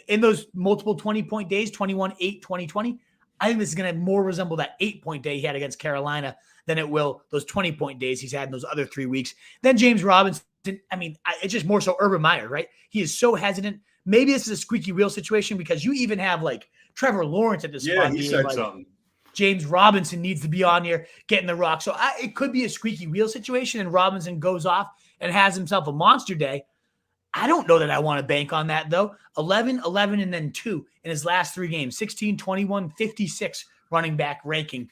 in those multiple 20-point days, 21-8, 2020, I think this is going to more resemble that 8-point day he had against Carolina than it will those 20-point days he's had in those other 3 weeks. Then James Robinson, it's just more so Urban Meyer, right? He is so hesitant. Maybe this is a squeaky wheel situation because you even have Trevor Lawrence at this spot. Yeah, he said something. James Robinson needs to be on here getting the rock. So it could be a squeaky wheel situation and Robinson goes off and has himself a monster day. I don't know that I want to bank on that, though. 11, 11, and then 2 in his last 3 games. 16, 21, 56 running back ranking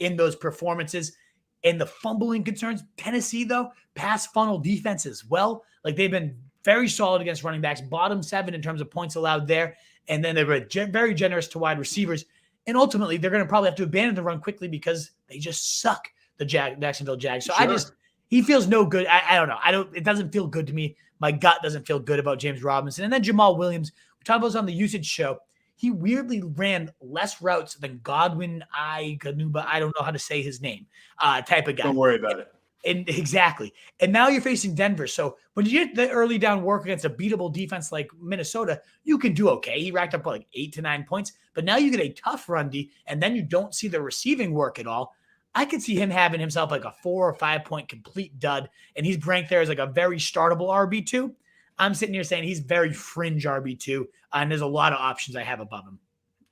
in those performances. And the fumbling concerns, Tennessee, though, pass funnel defense as well. They've been very solid against running backs, bottom 7 in terms of points allowed there. And then they were very generous to wide receivers. And ultimately, they're going to probably have to abandon the run quickly because they just suck, the Jacksonville Jags. So sure. He feels no good. I don't know. It doesn't feel good to me. My gut doesn't feel good about James Robinson. And then Jamal Williams, we talked about this on the usage show. He weirdly ran less routes than Godwin Kanuba. I don't know how to say his name, type of guy. Don't worry about it. And exactly. And now you're facing Denver. So when you get the early down work against a beatable defense like Minnesota, you can do okay. He racked up 8 to 9 points. But now you get a tough run D, and then you don't see the receiving work at all. I could see him having himself a 4 or 5 point complete dud, and he's ranked there as a very startable RB2. I'm sitting here saying he's very fringe RB2, and there's a lot of options I have above him.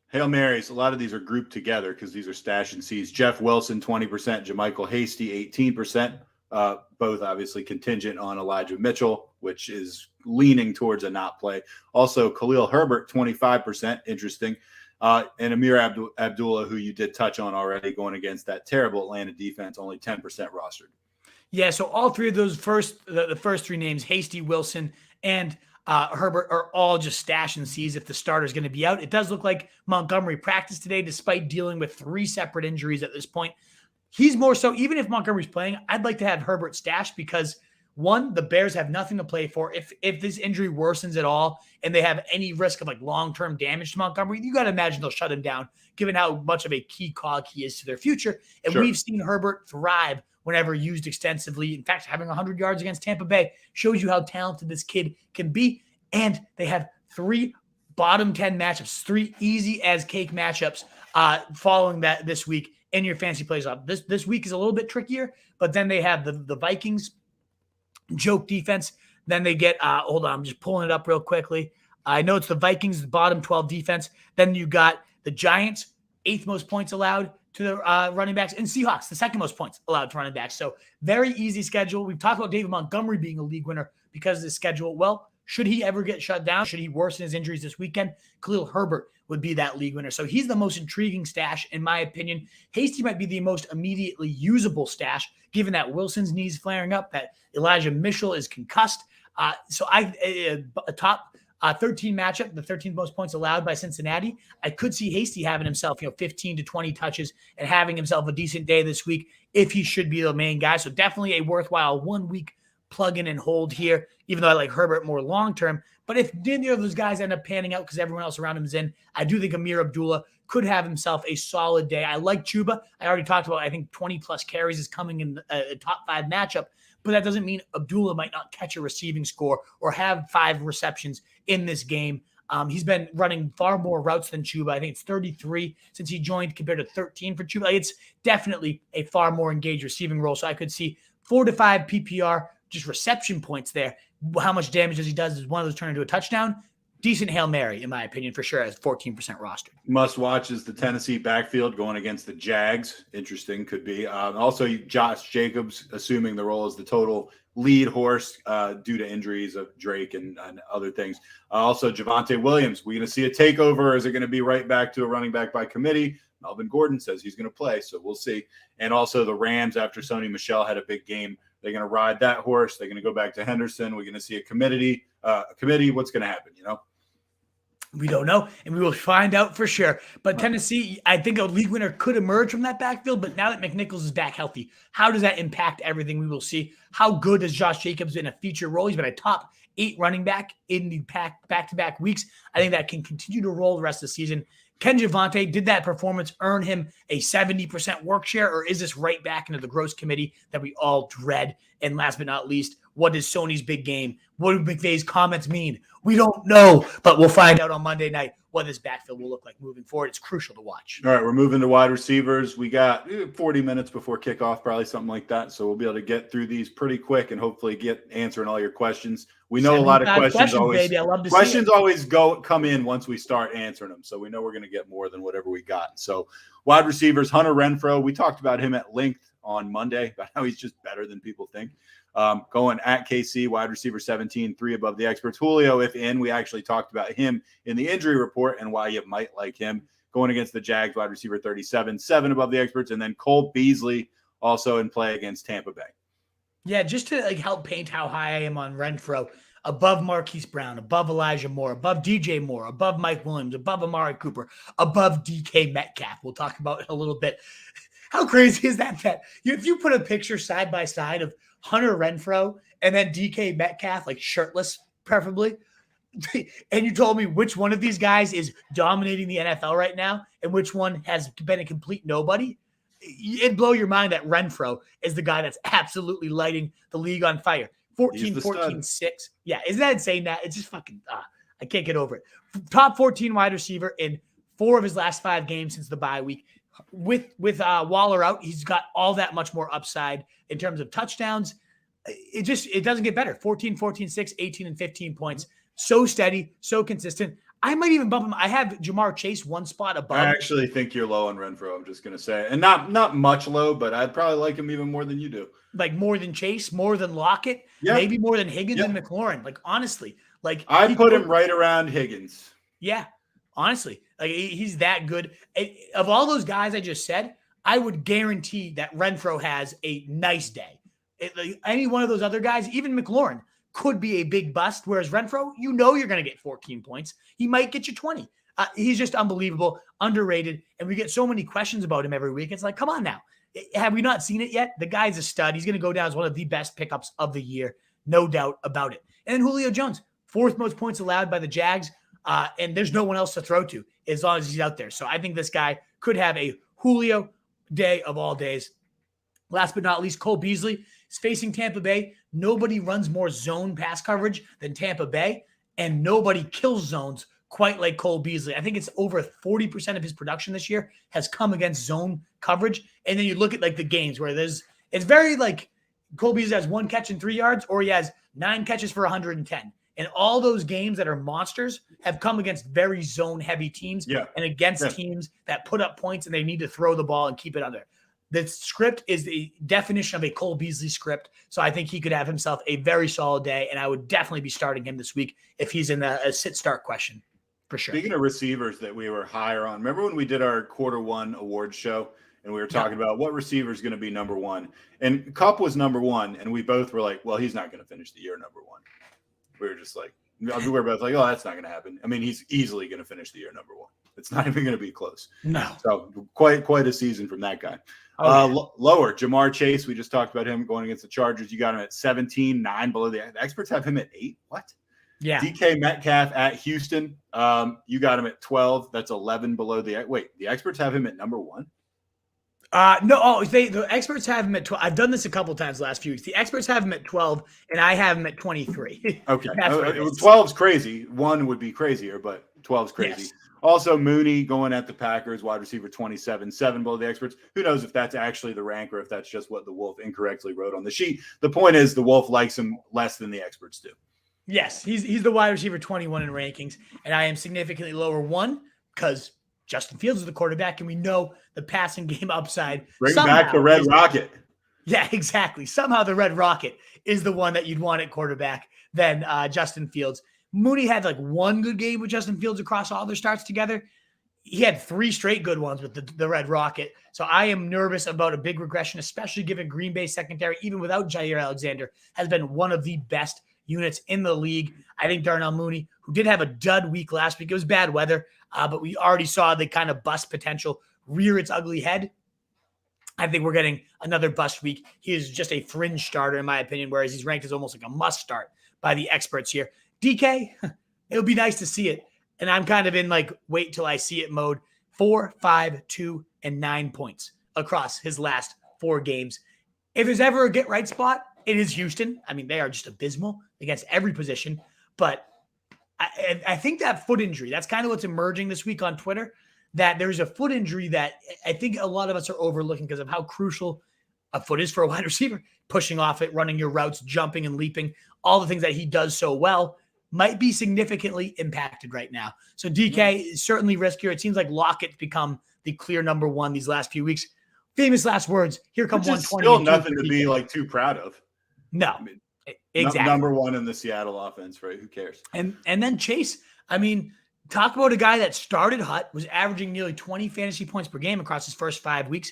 Hail Marys, a lot of these are grouped together because these are stash and C's. Jeff Wilson, 20%, JaMychal Hasty, 18%, both obviously contingent on Elijah Mitchell, which is leaning towards a not play. Also, Khalil Herbert, 25%, interesting. And Amir Abdullah, who you did touch on already, going against that terrible Atlanta defense, only 10% rostered. Yeah, so all three of those the first three names, Hasty, Wilson, and Herbert, are all just stash and seize if the starter's going to be out. It does look like Montgomery practiced today despite dealing with 3 separate injuries at this point. He's more so, even if Montgomery's playing, I'd like to have Herbert stashed because, one, the Bears have nothing to play for. If this injury worsens at all and they have any risk of like long-term damage to Montgomery, you got to imagine they'll shut him down given how much of a key cog he is to their future. And we've seen Herbert thrive whenever used extensively. In fact, having 100 yards against Tampa Bay shows you how talented this kid can be. And they have 3 bottom 10 matchups, 3 easy as cake matchups following that this week in your fantasy plays off. This week is a little bit trickier, but then they have the Vikings joke defense. Then they get, hold on, I'm just pulling it up real quickly. I know it's the Vikings, the bottom 12 defense. Then you got the Giants, 8th most points allowed to the running backs, and Seahawks, the 2nd most points allowed to running backs. So very easy schedule. We've talked about David Montgomery being a league winner because of the schedule. Well, should he ever get shut down, should he worsen his injuries this weekend, Khalil Herbert would be that league winner. So he's the most intriguing stash, in my opinion. Hasty might be the most immediately usable stash, given that Wilson's knees flaring up, that Elijah Mitchell is concussed. So a top 13 matchup, the 13th most points allowed by Cincinnati. I could see Hasty having himself, 15 to 20 touches and having himself a decent day this week if he should be the main guy. So definitely a worthwhile 1 week plug in and hold here, even though I like Herbert more long-term. But if neither of those guys end up panning out because everyone else around him is in, I do think Amir Abdullah could have himself a solid day. I like Chuba. I already talked about, I think 20-plus carries is coming in a top 5 matchup, but that doesn't mean Abdullah might not catch a receiving score or have 5 receptions in this game. He's been running far more routes than Chuba. I think it's 33 since he joined compared to 13 for Chuba. It's definitely a far more engaged receiving role. So I could see 4 to 5 PPR, just reception points there. How much damage does he does is one of those turn into a touchdown. Decent Hail Mary, in my opinion, for sure, as 14% rostered. Must watch is the Tennessee backfield going against the Jags. Interesting, could be. Also, Josh Jacobs assuming the role as the total lead horse due to injuries of Drake and other things. Also, Javonte Williams. We're going to see a takeover. Is it going to be right back to a running back by committee? Melvin Gordon says he's going to play, so we'll see. And also the Rams, after Sony Michel had a big game, they're going to ride that horse. They're going to go back to Henderson. We're going to see a committee. What's going to happen, We don't know, and we will find out for sure. But Tennessee, I think a league winner could emerge from that backfield, but now that McNichols is back healthy, how does that impact everything? We will see. How good has Josh Jacobs been a feature role? He's been a top 8 running back in the back-to-back weeks. I think that can continue to roll the rest of the season. Can Javonte, did that performance earn him a 70% work share, or is this right back into the gross committee that we all dread? And last but not least, what is Sony's big game? What do McVay's comments mean? We don't know, but we'll find out on Monday night what this backfield will look like moving forward. It's crucial to watch. All right, we're moving to wide receivers. We got 40 minutes before kickoff, probably something like that. So we'll be able to get through these pretty quick and hopefully get answering all your questions. We know a lot of questions always. Baby. I love to questions always come in once we start answering them. So we know we're going to get more than whatever we got. So wide receivers, Hunter Renfrow. We talked about him at length on Monday, about how he's just better than people think. Going at KC, wide receiver 17, 3 above the experts. Julio, if in, we actually talked about him in the injury report and why you might like him. Going against the Jags, wide receiver 37, 7 above the experts. And then Cole Beasley also in play against Tampa Bay. Yeah, just to help paint how high I am on Renfrow, above Marquise Brown, above Elijah Moore, above DJ Moore, above Mike Williams, above Amari Cooper, above DK Metcalf. We'll talk about it a little bit. How crazy is that? If you put a picture side by side of Hunter Renfrow and then DK Metcalf, shirtless, preferably, and you told me which one of these guys is dominating the NFL right now and which one has been a complete nobody, it'd blow your mind that Renfrow is the guy that's absolutely lighting the league on fire. 14-14-6. Yeah, isn't that insane? That it's just fucking, I can't get over it. Top 14 wide receiver in 4 of his last 5 games since the bye week. With Waller out, he's got all that much more upside in terms of touchdowns. It doesn't get better. 14-14-6, 18 and 15 points. So steady, so consistent. I might even bump him. I have Jamar Chase 1 spot above. I actually think you're low on Renfrow. I'm just going to say, and not much low, but I'd probably like him even more than you do. More than Chase, more than Lockett, maybe more than Higgins and McLaurin. Honestly, I put him right around Higgins. Yeah. Honestly, like he's that good. Of all those guys I just said, I would guarantee that Renfrow has a nice day. Any one of those other guys, even McLaurin, could be a big bust. Whereas Renfrow, you're going to get 14 points. He might get you 20. He's just unbelievable, underrated. And we get so many questions about him every week. It's like, come on now. Have we not seen it yet? The guy's a stud. He's going to go down as one of the best pickups of the year. No doubt about it. And then Julio Jones, 4th most points allowed by the Jags. And there's no one else to throw to as long as he's out there. So I think this guy could have a Julio day of all days. Last but not least, Cole Beasley is facing Tampa Bay. Nobody runs more zone pass coverage than Tampa Bay, and nobody kills zones quite like Cole Beasley. I think it's over 40% of his production this year has come against zone coverage. And then you look at like the games where it's very like Cole Beasley has 1 catch and 3 yards, or he has 9 catches for 110. And all those games that are monsters have come against very zone-heavy teams and against teams that put up points and they need to throw the ball and keep it under. The script is the definition of a Cole Beasley script, so I think he could have himself a very solid day, and I would definitely be starting him this week if he's in a sit-start question, for sure. Speaking of receivers that we were higher on, remember when we did our Q1 awards show and we were talking about what receiver is going to be number 1? And Kupp was number 1, and we both were like, well, he's not going to finish the year number 1. We were just like, we were both like, oh, that's not going to happen. I mean, he's easily going to finish the year number 1. It's not even going to be close. No. So quite a season from that guy. Lower, Jamar Chase. We just talked about him going against the Chargers. You got him at 17, 9 below the experts have him at 8. What? Yeah. DK Metcalf at Houston. You got him at 12. That's 11 below the experts have him at number 1. No, the experts have him at 12. I've done this a couple times the last few weeks. The experts have him at 12, and I have him at 23. Okay. 12's crazy. 1 would be crazier, but 12's crazy. Yes. Also, Mooney going at the Packers, wide receiver 27, 7 below the experts. Who knows if that's actually the rank or if that's just what the Wolf incorrectly wrote on the sheet. The point is the Wolf likes him less than the experts do. Yes, he's the wide receiver 21 in rankings, and I am significantly lower 1 because Justin Fields is the quarterback, and we know the passing game upside. Bring back the Red Rocket. Yeah, exactly. Somehow the Red Rocket is the one that you'd want at quarterback than Justin Fields. Mooney had like 1 good game with Justin Fields across all their starts together. He had 3 straight good ones with the Red Rocket. So I am nervous about a big regression, especially given Green Bay secondary, even without Jair Alexander, has been one of the best units in the league. I think Darnell Mooney, who did have a dud week last week, it was bad weather, but we already saw the kind of bust potential rear its ugly head. I think we're getting another bust week. He is just a fringe starter, in my opinion, whereas he's ranked as almost like a must start by the experts here. DK, it'll be nice to see it. And I'm kind of in like wait till I see it mode. 4, 5, 2, and 9 points across his last 4 games. If there's ever a get right spot, it is Houston. I mean, they are just abysmal against every position. But I think that foot injury, that's kind of what's emerging this week on Twitter, that there's a foot injury that I think a lot of us are overlooking because of how crucial a foot is for a wide receiver. Pushing off it, running your routes, jumping and leaping, all the things that he does so well might be significantly impacted right now. So DK is certainly riskier. It seems like Lockett's become the clear number 1 these last few weeks. Famous last words. Here comes 120. Still nothing to be like too proud of. No, I mean, exactly. Number 1 in the Seattle offense, right? Who cares? And then Chase, I mean, talk about a guy that started hot, was averaging nearly 20 fantasy points per game across his first 5 weeks.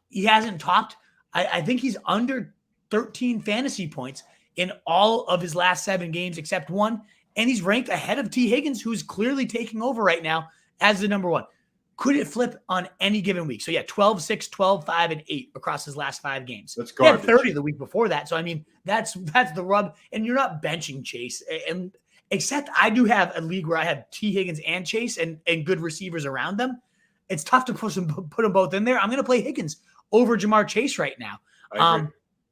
He hasn't topped. I think he's under 13 fantasy points in all of his last 7 games except 1. And he's ranked ahead of T. Higgins, who's clearly taking over right now as the number 1. Could it flip on any given week? So, 12, 6, 12, 5, and 8 across his last 5 games. That's garbage. He had 30 the week before that. So, I mean, that's the rub. And you're not benching Chase. And except I do have a league where I have T. Higgins and Chase and good receivers around them. It's tough to put them both in there. I'm going to play Higgins over Jamar Chase right now.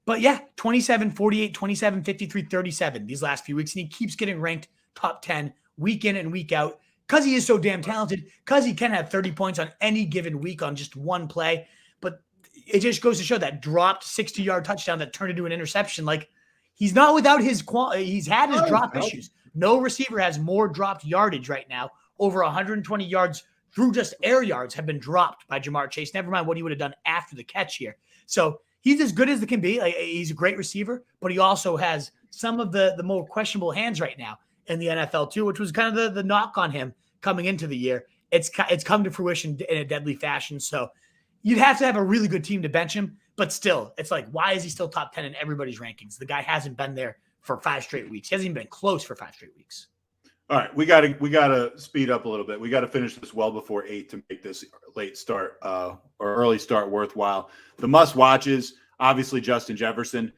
But 27, 48, 27, 53, 37 these last few weeks. And he keeps getting ranked top 10 week in and week out because he is so damn talented, because he can have 30 points on any given week on just 1 play. But it just goes to show that dropped 60-yard touchdown that turned into an interception. Like, he's not without his he's had his drop issues. No receiver has more dropped yardage right now. Over 120 yards through just air yards have been dropped by Jamar Chase. Never mind what he would have done after the catch here. So he's as good as it can be. Like, he's a great receiver, but he also has some of the more questionable hands right now in the NFL too, which was kind of the knock on him coming into the year. It's come to fruition in a deadly fashion. So you'd have to have a really good team to bench him. But still, it's like, why is he still top 10 in everybody's rankings? The guy hasn't been there for 5 straight weeks. He hasn't even been close for 5 straight weeks. All right, we gotta speed up a little bit. We got to finish this well before 8 to make this late start or early start worthwhile. The must watches, obviously Justin Jefferson.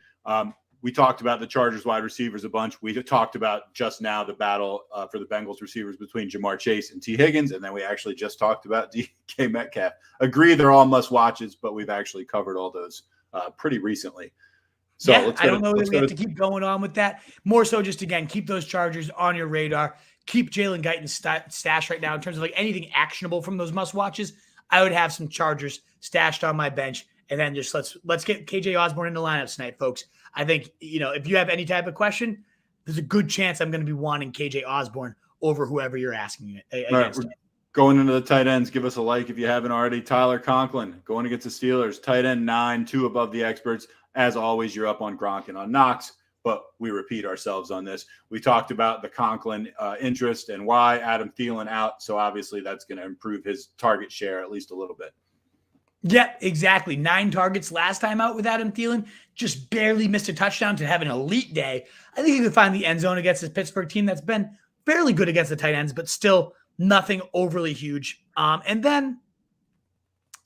We talked about the Chargers wide receivers a bunch. We talked about just now the battle for the Bengals receivers between Jamar Chase and T. Higgins, and then we actually just talked about DK Metcalf. Agree, they're all must watches, but we've actually covered all those pretty recently. So yeah, I don't know that we have to keep going on with that. More so just, again, keep those Chargers on your radar. Keep Jalen Guyton's stash right now in terms of like anything actionable from those must-watches. I would have some Chargers stashed on my bench. And then just let's get KJ Osborne in the lineup tonight, folks. I think, if you have any type of question, there's a good chance I'm going to be wanting KJ Osborne over whoever you're asking against. Right, going into the tight ends, give us a like if you haven't already. Tyler Conklin going against the Steelers. Tight end 9, 2 above the experts. As always, you're up on Gronk and on Knox, but we repeat ourselves on this. We talked about the Conklin interest and why. Adam Thielen out, so obviously that's going to improve his target share at least a little bit. Yeah, exactly. 9 targets last time out with Adam Thielen. Just barely missed a touchdown to have an elite day. I think he could find the end zone against this Pittsburgh team that's been fairly good against the tight ends, but still nothing overly huge. And then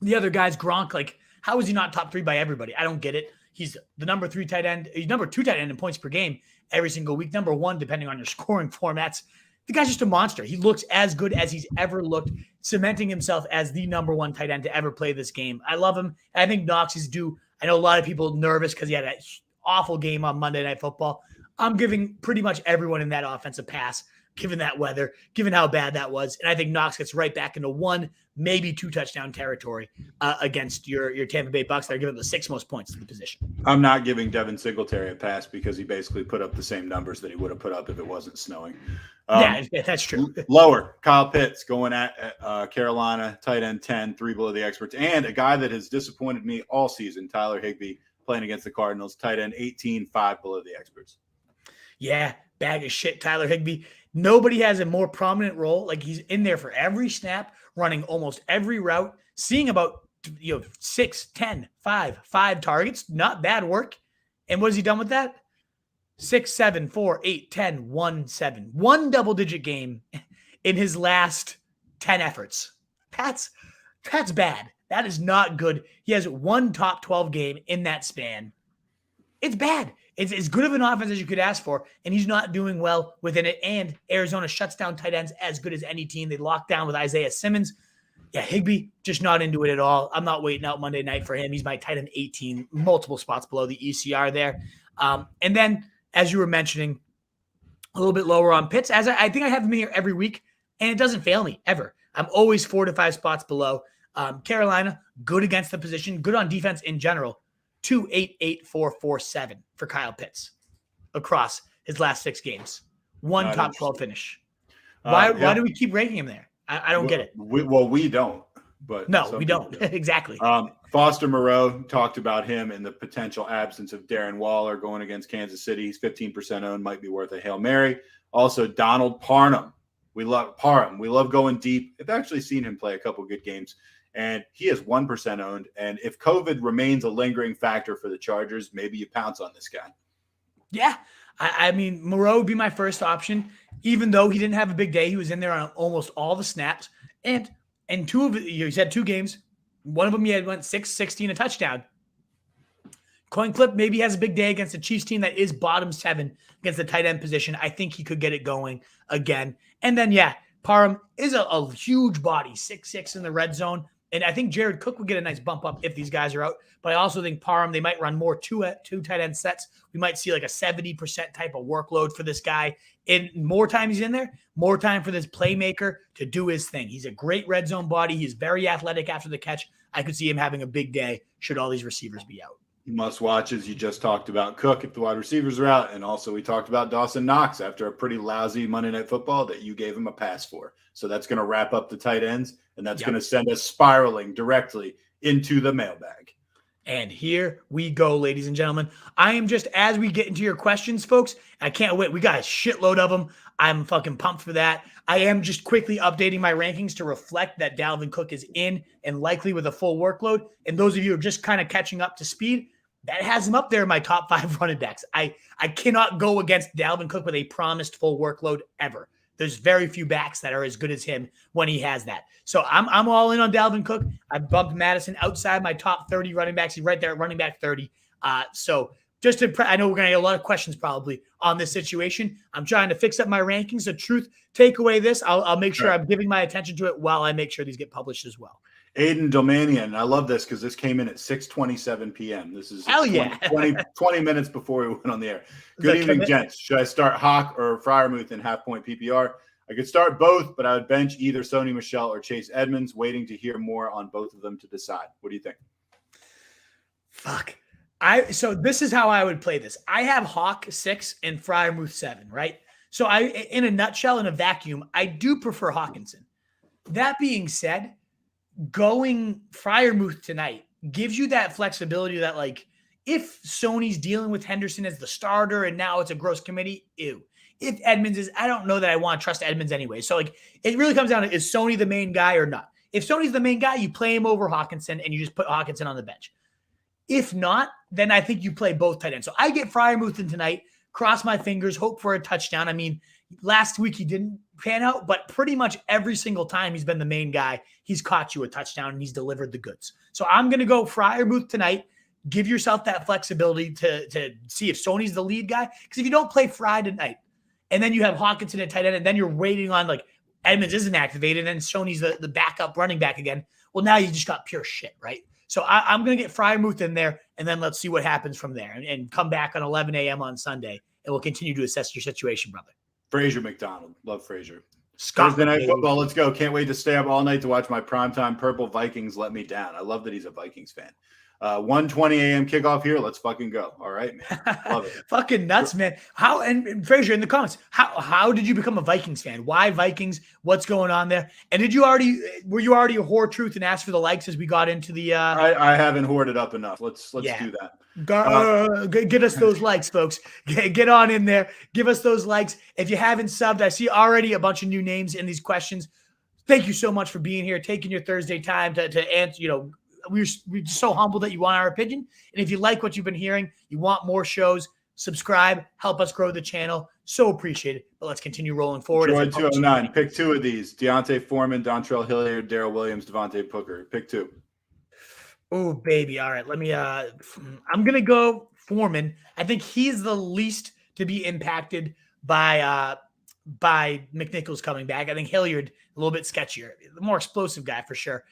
the other guys, Gronk, like, how is he not top 3 by everybody? I don't get it. He's the number 3 tight end. He's number 2 tight end in points per game every single week. Number 1, depending on your scoring formats. The guy's just a monster. He looks as good as he's ever looked, cementing himself as the number 1 tight end to ever play this game. I love him. I think Knox is due. I know a lot of people nervous because he had that awful game on Monday Night Football. I'm giving pretty much everyone in that offense a pass, given that weather, given how bad that was. And I think Knox gets right back into 1, maybe 2 touchdown territory against your Tampa Bay Bucks. They're giving the 6th most points to the position. I'm not giving Devin Singletary a pass because he basically put up the same numbers that he would have put up if it wasn't snowing. Yeah, that's true. Lower, Kyle Pitts going at Carolina, tight end 10, 3 below the experts, and a guy that has disappointed me all season, Tyler Higbee, playing against the Cardinals, tight end 18, 5 below the experts. Yeah, bag of shit, Tyler Higbee. Nobody has a more prominent role. Like, he's in there for every snap, running almost every route, seeing about 6, 10, 5 targets. Not bad work. And what has he done with that? 6, 7, 4, 8, 10, 1, 7. 1 double-digit game in his last 10 efforts. That's bad. That is not good. He has 1 top 12 game in that span. It's bad. It's as good of an offense as you could ask for, and he's not doing well within it. And Arizona shuts down tight ends as good as any team. They lock down with Isaiah Simmons. Yeah, Higbee, just not into it at all. I'm not waiting out Monday night for him. He's my tight end 18, multiple spots below the ECR there. And then, as you were mentioning, a little bit lower on Pitts. As I think I have him here every week, and it doesn't fail me ever. I'm always 4 to 5 spots below. Carolina, good against the position, good on defense in general. 2, 8, 8, 4, 4, 7 for Kyle Pitts across his last 6 games. 1 top 12 finish. Why do we keep ranking him there? I don't get it. We don't. But no, we don't. Exactly. Foster Moreau talked about him and the potential absence of Darren Waller going against Kansas City. He's 15% owned, might be worth a Hail Mary. Also, Donald Parham. We love Parham. We love going deep. I've actually seen him play a couple good games, and he is 1% owned. And if COVID remains a lingering factor for the Chargers, maybe you pounce on this guy. Yeah. I mean, Moreau would be my first option, even though he didn't have a big day. He was in there on almost all the snaps. And 2 of it, he's had 2 games. One of them he had went 6, 16, a touchdown. Coin flip, maybe he has a big day against a Chiefs team that is bottom 7 against the tight end position. I think he could get it going again. And then, yeah, Parham is a huge body, 6'6" in the red zone. And I think Jared Cook would get a nice bump up if these guys are out. But I also think Parham, they might run more 2 tight end sets. We might see like a 70% type of workload for this guy. And more time he's in there, more time for this playmaker to do his thing. He's a great red zone body. He's very athletic after the catch. I could see him having a big day should all these receivers be out. Must watches. You just talked about Cook if the wide receivers are out. And also we talked about Dawson Knox after a pretty lousy Monday Night Football that you gave him a pass for. So that's going to wrap up the tight ends, and that's going to send us spiraling directly into the mailbag. And here we go, ladies and gentlemen. I am just, as we get into your questions, folks, I can't wait. We got a shitload of them. I'm fucking pumped for that. I am just quickly updating my rankings to reflect that Dalvin Cook is in and likely with a full workload. And those of you who are just kind of catching up to speed, that has him up there in my top 5 running backs. I cannot go against Dalvin Cook with a promised full workload ever. There's very few backs that are as good as him when he has that. So I'm all in on Dalvin Cook. I bumped Madison outside my top 30 running backs. He's right there at running back 30. So just to, I know we're going to get a lot of questions probably on this situation. I'm trying to fix up my rankings. The truth, take away this. I'll make sure I'm giving my attention to it while I make sure these get published as well. Aiden Domanian, I love this because this came in at 6:27 p.m. This is 20 minutes before we went on the air. Good evening, gents. Should I start Hawk or Freiermuth in half-point PPR? I could start both, but I would bench either Sony Michel or Chase Edmonds, waiting to hear more on both of them to decide. What do you think? Fuck. So this is how I would play this. I have Hawk 6 and Freiermuth 7, right? So in a nutshell, in a vacuum, I do prefer Hawkinson. That being said, going Freiermuth tonight gives you that flexibility that, like, if Sony's dealing with Henderson as the starter and now it's a gross committee, ew. If Edmonds is, I don't know that I want to trust Edmonds anyway. So, like, it really comes down to, is Sony the main guy or not? If Sony's the main guy, you play him over Hawkinson and you just put Hawkinson on the bench. If not, then I think you play both tight ends. So I get Freiermuth in tonight, cross my fingers, hope for a touchdown. I mean, last week he didn't pan out, but pretty much every single time he's been the main guy, he's caught you a touchdown and he's delivered the goods. So I'm going to go Freiermuth tonight. Give yourself that flexibility to see if Sony's the lead guy. Because if you don't play Fry tonight and then you have Hawkinson at tight end and then you're waiting on, like, Edmonds isn't activated and Sony's the backup running back again, well, now you just got pure shit, right? So I'm going to get Freiermuth in there, and then let's see what happens from there and come back on 11 a.m. on Sunday, and we'll continue to assess your situation, brother. Fraser McDonald. Love Fraser. Thursday Night Football. Let's go. Can't wait to stay up all night to watch my primetime purple Vikings let me down. I love that he's a Vikings fan. 1:20 a.m. kickoff here. Let's fucking go. All right, man. Love it. Fucking nuts, man. How, and Fraser, in the comments, how did you become a Vikings fan? Why Vikings? What's going on there? And were you already a whore truth and asked for the likes as we got into the I haven't hoarded up enough. Let's do that. Get us those likes, folks. Get on in there. Give us those likes. If you haven't subbed, I see already a bunch of new names in these questions. Thank you so much for being here, taking your Thursday time to answer, we're just so humble that you want our opinion. And if you like what you've been hearing, you want more shows, subscribe, help us grow the channel. So appreciate it. But let's continue rolling forward. Droid 209. Pick 2 of these. Deontay Foreman, Dontrell Hilliard, Darrell Williams, Devontae Booker. Pick 2. Oh, baby. All right. Let me I'm gonna go Foreman. I think he's the least to be impacted by McNichols coming back. I think Hilliard a little bit sketchier. The more explosive guy for sure.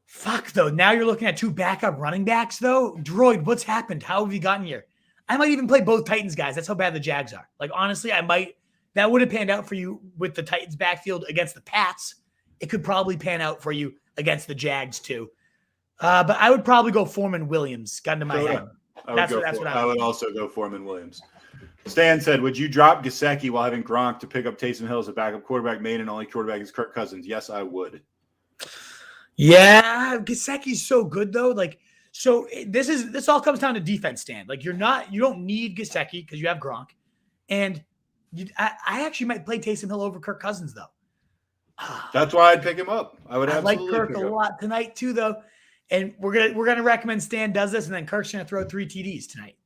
Fuck, though. Now you're looking at 2 backup running backs, though. Droid, what's happened? How have you gotten here? I might even play both Titans guys. That's how bad the Jags are. Like, honestly, that would have panned out for you with the Titans backfield against the Pats. It could probably pan out for you against the Jags, too. But I would probably go Foreman Williams. Gun to my head. I would also go Foreman Williams. Stan said, would you drop Gesicki while having Gronk to pick up Taysom Hill as a backup quarterback? Main and only quarterback is Kirk Cousins. Yes, I would. Yeah, Gesicki's so good though. Like, so this all comes down to defense, Stan. Like, you don't need Gesicki because you have Gronk, and I actually might play Taysom Hill over Kirk Cousins though. That's why I'd pick him up. I like Kirk a lot tonight too, though, and we're gonna recommend Stan does this, and then Kirk's gonna throw 3 TDs tonight.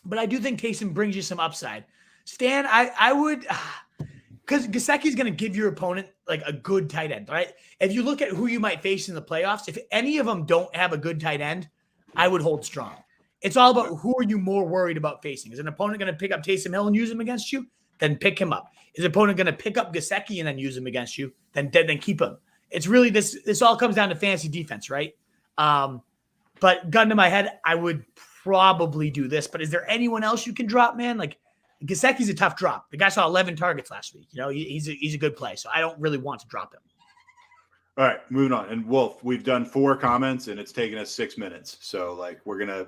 But I do think Taysom brings you some upside. Stan, I would. Because Gesicki's going to give your opponent like a good tight end, right? If you look at who you might face in the playoffs, if any of them don't have a good tight end, I would hold strong. It's all about who are you more worried about facing. Is an opponent going to pick up Taysom Hill and use him against you? Then pick him up. Is an opponent going to pick up Gesicki and then use him against you? Then keep him. It's really this all comes down to fantasy defense, right? But gun to my head, I would probably do this. But is there anyone else you can drop, man? Like, Gesicki's a tough drop. The guy saw 11 targets last week. He's a good play, so I don't really want to drop him. All right, moving on. And Wolf, we've done 4 comments, and it's taken us 6 minutes. So, like, we're gonna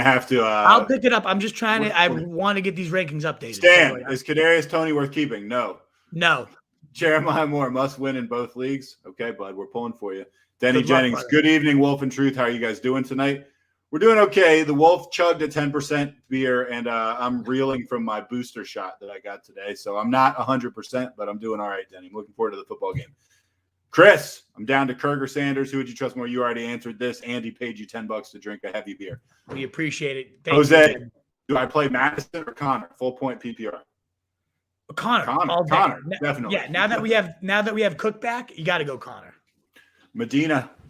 have to. I'll pick it up. I'm just trying to. I want to get these rankings updated. Stan, is Kadarius Toney worth keeping? No. No. Jeremiah Moore must win in both leagues. Okay, bud, we're pulling for you. Denny Jennings, good evening, Wolf and Truth. How are you guys doing tonight? We're doing okay. The Wolf chugged a 10% beer, and I'm reeling from my booster shot that I got today. So I'm not 100%, but I'm doing all right, Denny. I'm looking forward to the football game. Chris, I'm down to Kirk or Sanders. Who would you trust more? You already answered this. Andy paid you $10 to drink a heavy beer. We appreciate it. Jose, do I play Madison or Connor? Full point PPR. Connor, definitely. Yeah, now that we have Cook back, you got to go Connor.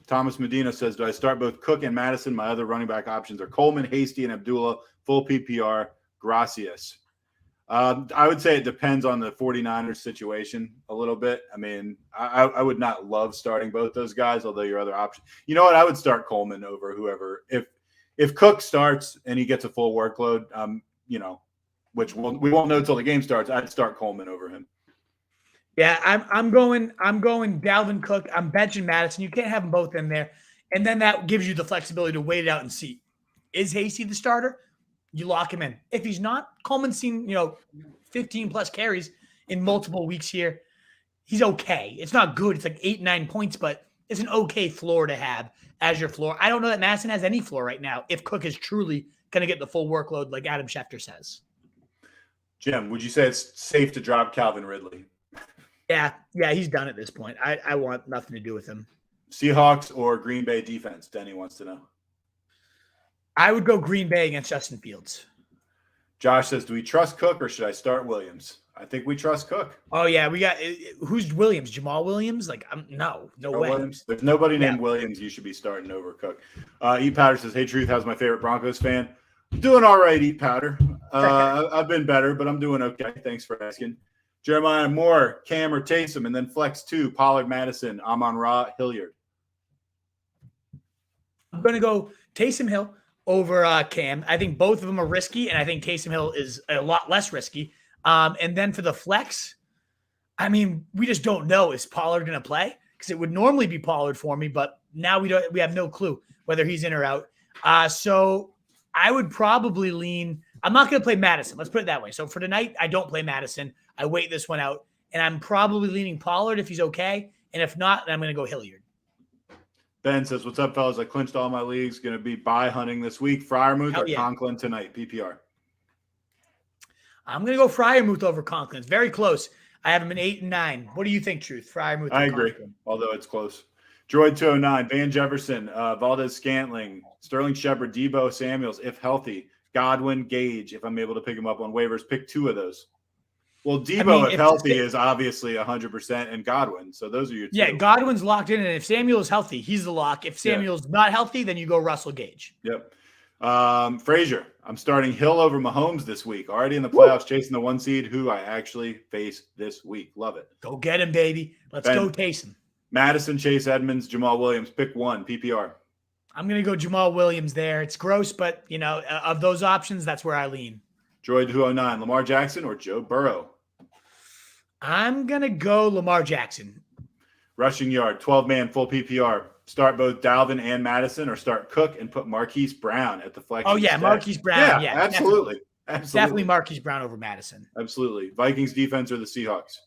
Thomas Medina says, do I start both Cook and Madison? My other running back options are Coleman, Hasty, and Abdullah. Full PPR. Gracias. I would say it depends on the 49ers situation a little bit. I mean, I would not love starting both those guys, although your other option. You know what? I would start Coleman over whoever. If Cook starts and he gets a full workload, which we won't know until the game starts, I'd start Coleman over him. Yeah, I'm going Dalvin Cook. I'm benching Madison. You can't have them both in there. And then that gives you the flexibility to wait it out and see. Is Hasty the starter? You lock him in. If he's not, Coleman's seen, 15 plus carries in multiple weeks here. He's okay. It's not good. It's like 8-9 points, but it's an okay floor to have as your floor. I don't know that Madison has any floor right now if Cook is truly going to get the full workload like Adam Schefter says. Jim, would you say it's safe to drop Calvin Ridley? Yeah, he's done at this point. I want nothing to do with him. Seahawks or Green Bay defense? Denny wants to know. I would go Green Bay against Justin Fields. Josh says, do we trust Cook or should I start Williams? I think we trust Cook. Oh, yeah. We got – who's Williams? Jamal Williams? No way. Williams. There's nobody named Williams you should be starting over Cook. Eat Powder says, hey, Truth, how's my favorite Broncos fan? I'm doing all right, Eat Powder. I've been better, but I'm doing okay. Thanks for asking. Jeremiah Moore, Cam or Taysom, and then flex 2, Pollard, Madison, Amon-Ra, Hilliard. I'm going to go Taysom Hill over Cam. I think both of them are risky, and I think Taysom Hill is a lot less risky. And then for the flex, I mean, we just don't know. Is Pollard going to play? Because it would normally be Pollard for me, but now we have no clue whether he's in or out. So I would probably lean – I'm not going to play Madison. Let's put it that way. So for tonight, I don't play Madison. I wait this one out, and I'm probably leaning Pollard if he's okay. And if not, then I'm going to go Hilliard. Ben says, what's up, fellas? I clinched all my leagues. Going to be buy hunting this week. Freiermuth or Conklin tonight, PPR? I'm going to go Freiermuth over Conklin. It's very close. I have him in 8 and 9. What do you think, Truth? Freiermuth or I agree, Conklin? Although it's close. Droid 209, Van Jefferson, Valdez Scantling, Sterling Shepard, Debo Samuels, if healthy. Godwin, Gage, if I'm able to pick him up on waivers. Pick 2 of those. Well, Debo, if healthy, is obviously 100%, and Godwin. So those are your 2. Yeah, Godwin's locked in, and if Samuel is healthy, he's the lock. If Samuel's not healthy, then you go Russell Gage. Yep. Frazier, I'm starting Hill over Mahomes this week. Already in the playoffs, chasing the 1 seed, who I actually face this week. Love it. Go get him, baby. Let's go Taysom. Madison, Chase Edmonds, Jamal Williams. Pick 1, PPR. I'm going to go Jamal Williams there. It's gross, but, of those options, that's where I lean. Droid 209, Lamar Jackson or Joe Burrow? I'm going to go Lamar Jackson. Rushing yard, 12-man, full PPR. Start both Dalvin and Madison or start Cook and put Marquise Brown at the flex. Oh, yeah, Marquise Brown. Yeah, absolutely. Definitely Marquise Brown over Madison. Absolutely. Vikings defense or the Seahawks?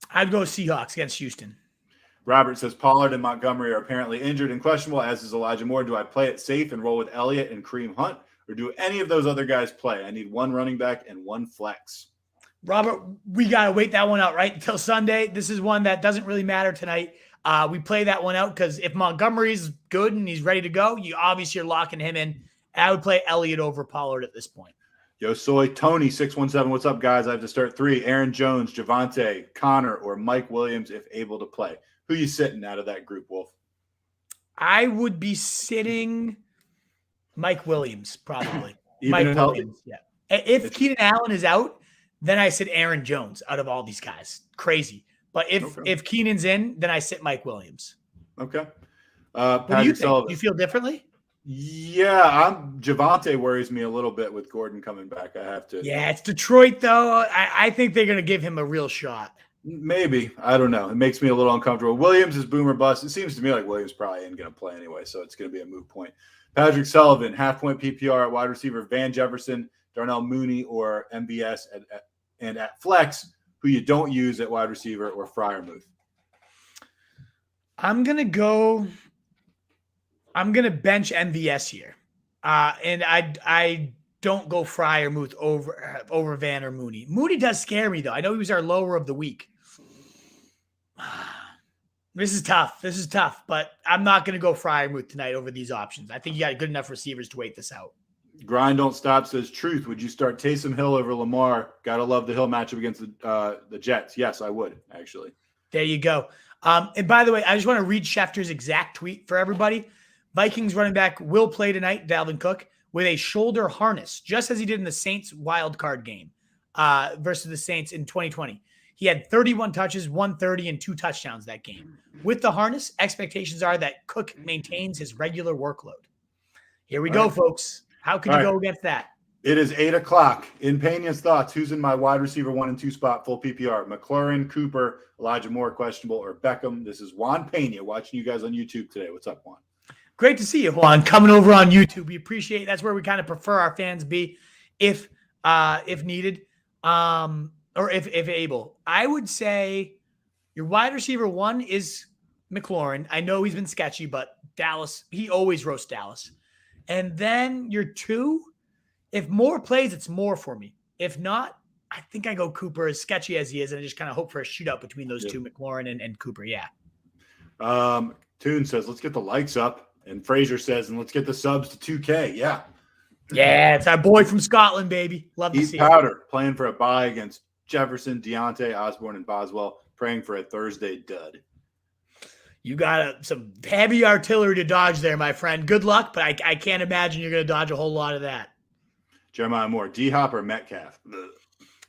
I'd go Seahawks against Houston. Robert says Pollard and Montgomery are apparently injured and questionable, as is Elijah Moore. Do I play it safe and roll with Elliott and Kareem Hunt, or do any of those other guys play? I need 1 running back and 1 flex. Robert, we got to wait that one out, right, until Sunday. This is one that doesn't really matter tonight. We play that one out because if Montgomery's good and he's ready to go, you obviously are locking him in. I would play Elliott over Pollard at this point. Yo, soy Tony 617. What's up, guys? I have to start 3. Aaron Jones, Javonte, Connor, or Mike Williams if able to play. Who you sitting out of that group, Wolf? I would be sitting Mike Williams, probably. Mike Williams, yeah. If Keenan Allen is out, then I sit Aaron Jones out of all these guys. Crazy. But if Keenan's in, then I sit Mike Williams. Okay. What do you think? Do you feel differently? Yeah, Javonte worries me a little bit with Gordon coming back. I have to. Yeah, it's Detroit, though. I think they're going to give him a real shot. Maybe. I don't know. It makes me a little uncomfortable. Williams is boomer bust. It seems to me like Williams probably ain't going to play anyway, so it's going to be a moot point. Patrick Sullivan, half-point PPR at wide receiver. Van Jefferson, Darnell Mooney, or MBS and at flex, who you don't use at wide receiver, or Freiermuth. I'm gonna bench MVS here. And I don't go Fry or Muth over Van or Mooney. Mooney does scare me, though. I know he was our lower of the week. This is tough, but I'm not going to go Fry or Muth tonight over these options. I think you got good enough receivers to wait this out. Grind Don't Stop says, Truth, would you start Taysom Hill over Lamar? Gotta love the Hill matchup against the Jets. Yes, I would, actually. There you go. And by the way, I just want to read Schefter's exact tweet for everybody. Vikings running back will play tonight, Dalvin Cook, with a shoulder harness, just as he did in the Saints wild card game versus the Saints in 2020. He had 31 touches, 130, and 2 touchdowns that game. With the harness, expectations are that Cook maintains his regular workload. Here we go, folks. How could you go against that? It is 8 o'clock. In Pena's thoughts, who's in my wide receiver 1 and 2 spot, full PPR? McLaurin, Cooper, Elijah Moore, questionable, or Beckham? This is Juan Pena watching you guys on YouTube today. What's up, Juan? Great to see you, Juan, coming over on YouTube. We appreciate it. That's where we kind of prefer our fans be if needed or if able. I would say your wide receiver 1 is McLaurin. I know he's been sketchy, but Dallas, he always roasts Dallas. And then your 2, if Moore plays, it's Moore for me. If not, I think I go Cooper, as sketchy as he is, and I just kind of hope for a shootout between those two, McLaurin and Cooper. Yeah. Toon says, let's get the likes up. And Frazier says, and let's get the subs to 2K. Yeah. Yeah, it's our boy from Scotland, baby. Love to see it. Powder playing for a bye against Jefferson, Deontay, Osborne, and Boswell, praying for a Thursday dud. You got some heavy artillery to dodge there, my friend. Good luck, but I can't imagine you're going to dodge a whole lot of that. Jeremiah Moore, D-Hop or Metcalf?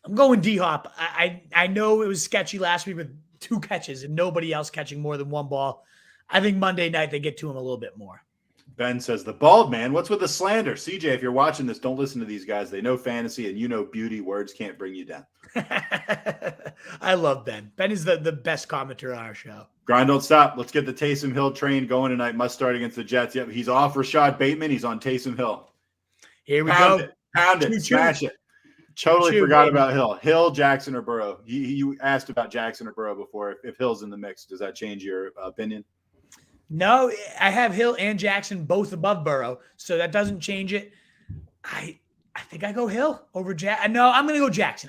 I'm going D-Hop. I know it was sketchy last week with 2 catches and nobody else catching more than 1 ball. I think Monday night they get to him a little bit more. Ben says, the bald man, what's with the slander? CJ, if you're watching this, don't listen to these guys. They know fantasy and you know beauty. Words can't bring you down. I love Ben. Ben is the best commenter on our show. Grind Don't Stop. Let's get the Taysom Hill train going tonight. Must start against the Jets. Yep, he's off Rashad Bateman. He's on Taysom Hill. Here we go. Pound it. Smash it. Totally forgot about Hill. Hill, Jackson, or Burrow. You asked about Jackson or Burrow before. If Hill's in the mix, does that change your opinion? No, I have Hill and Jackson both above Burrow, so that doesn't change it. I think I go Hill over Jackson. No, I'm going to go Jackson.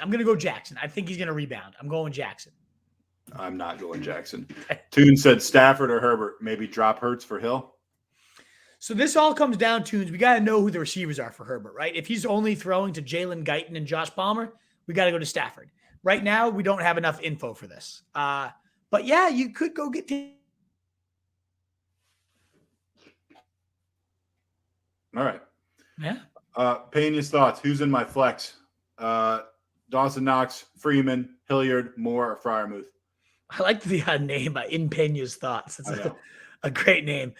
I think he's going to rebound. I'm going Jackson. I'm not going Jackson. Toon said Stafford or Herbert. Maybe drop Hurts for Hill. So this all comes down to, we got to know who the receivers are for Herbert, right? If he's only throwing to Jalen Guyton and Josh Palmer, we got to go to Stafford. Right now, we don't have enough info for this. But yeah, you could go get All right. Yeah. Pena's thoughts. Who's in my flex? Dawson Knox, Freeman, Hilliard, Moore, or Freiermuth. I like the name in Pena's thoughts. It's a great name.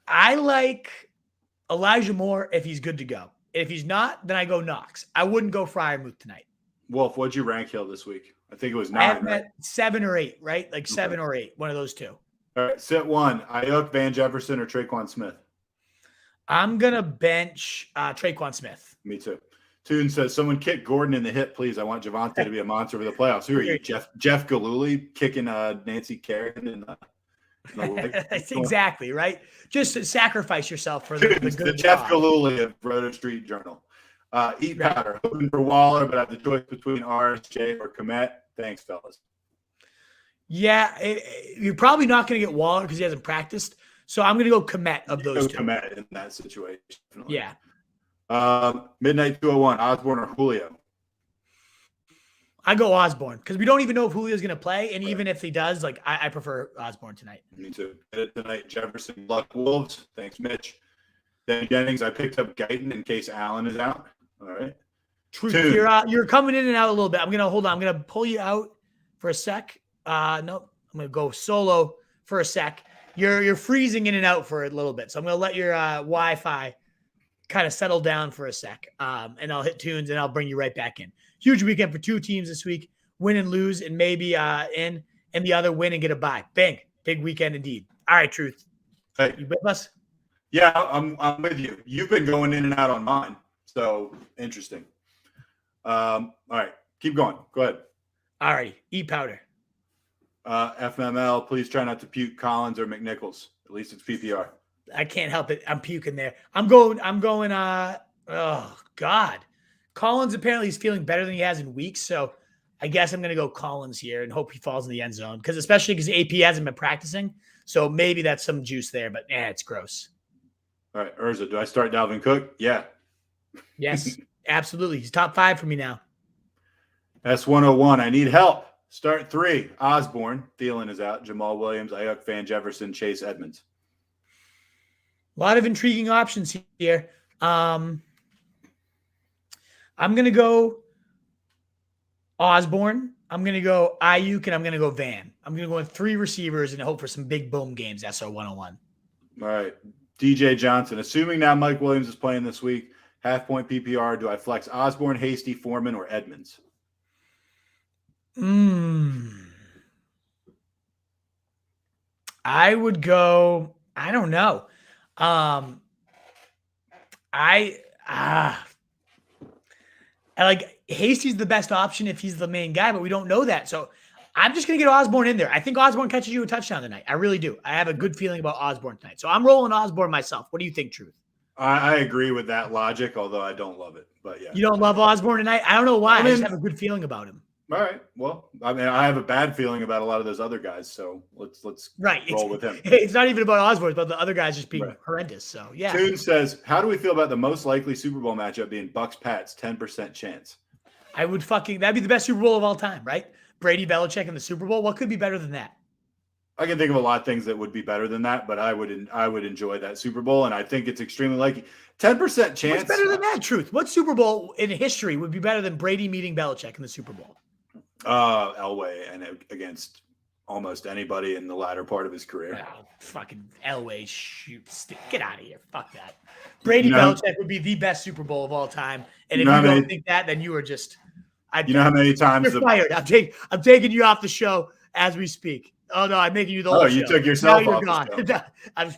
I like Elijah Moore if he's good to go. If he's not, then I go Knox. I wouldn't go Freiermuth tonight. Wolf, what'd you rank Hill this week? I think it was 9, right? 7 or 8, right? Like 7 or 8, one of those 2. All right, sit 1. Ayuk, Van Jefferson, or Traquan Smith? I'm going to bench Traquan Smith. Me too. Toon says, someone kick Gordon in the hip, please. I want Javonte to be a monster for the playoffs. Who are you, Jeff Galooly kicking Nancy Kerrigan in the That's exactly, right? Just sacrifice yourself for the good Jeff Galooly of Roto Street Journal. Eat powder. Hoping for Waller, but I have the choice between RSJ or Komet. Thanks, fellas. Yeah, you're probably not going to get Waller because he hasn't practiced. So I'm going to go Komet of those 2. Komet in that situation. Definitely. Yeah. Midnight 201, Osborne or Julio? I go Osborne because we don't even know if Julio's going to play. And even if he does, I prefer Osborne tonight. Me too. Tonight, Jefferson, Luck, Wolves. Thanks, Mitch. Then Jennings, I picked up Guyton in case Allen is out. All right. You're coming in and out a little bit. I'm going to pull you out for a sec. No, I'm going to go solo for a sec. You're freezing in and out for a little bit. So I'm going to let your Wi-Fi kind of settle down for a sec. And I'll hit tunes and I'll bring you right back in. Huge weekend for 2 teams this week. Win and lose and maybe in, and the other win and get a bye. Bang. Big weekend indeed. All right, Truth. Hey. You with us? Yeah, I'm with you. You've been going in and out on mine. So interesting. All right. Keep going. Go ahead. All right. Eat powder. FML, please try not to puke Collins or McNichols. At least it's PPR. I can't help it. I'm puking there. I'm going, oh God. Collins apparently is feeling better than he has in weeks. So I guess I'm going to go Collins here and hope he falls in the end zone. Especially because AP hasn't been practicing. So maybe that's some juice there, but it's gross. All right, Urza, do I start Dalvin Cook? Yeah. Yes, absolutely. He's top 5 for me now. S101, I need help. Start 3. Osborne. Thielen is out. Jamal Williams, Ayuk, Van Jefferson, Chase Edmonds. A lot of intriguing options here. I'm going to go Osborne. I'm going to go Ayuk, and I'm going to go Van. I'm going to go with 3 receivers and hope for some big boom games, SO101. All right. DJ Johnson, assuming now Mike Williams is playing this week, half-point PPR, do I flex Osborne, Hasty, Foreman, or Edmonds? I would go, I don't know. I like Hasty's the best option if he's the main guy, but we don't know that. So I'm just going to get Osborne in there. I think Osborne catches you a touchdown tonight. I really do. I have a good feeling about Osborne tonight. So I'm rolling Osborne myself. What do you think, Truth? I agree with that logic, although I don't love it. But yeah. You don't love Osborne tonight? I don't know why. I just have a good feeling about him. All right. Well, I mean, I have a bad feeling about a lot of those other guys, so let's roll with him. It's not even about Osborne, it's about the other guys just being horrendous. So yeah. Toon says, how do we feel about the most likely Super Bowl matchup being Bucks-Pats, 10% chance? That'd be the best Super Bowl of all time, right? Brady Belichick in the Super Bowl. What could be better than that? I can think of a lot of things that would be better than that, but I would enjoy that Super Bowl, and I think it's extremely likely. 10% chance. What's better than that, Truth? What Super Bowl in history would be better than Brady meeting Belichick in the Super Bowl? Elway, and against almost anybody in the latter part of his career. Oh, fucking Elway, get out of here. Fuck that. Brady Belichick would be the best Super Bowl of all time, and if you don't think that, then you are just. You know how many times you're fired. I'm taking you off the show as we speak. Oh no, I'm making you the whole show. You took yourself now off you're the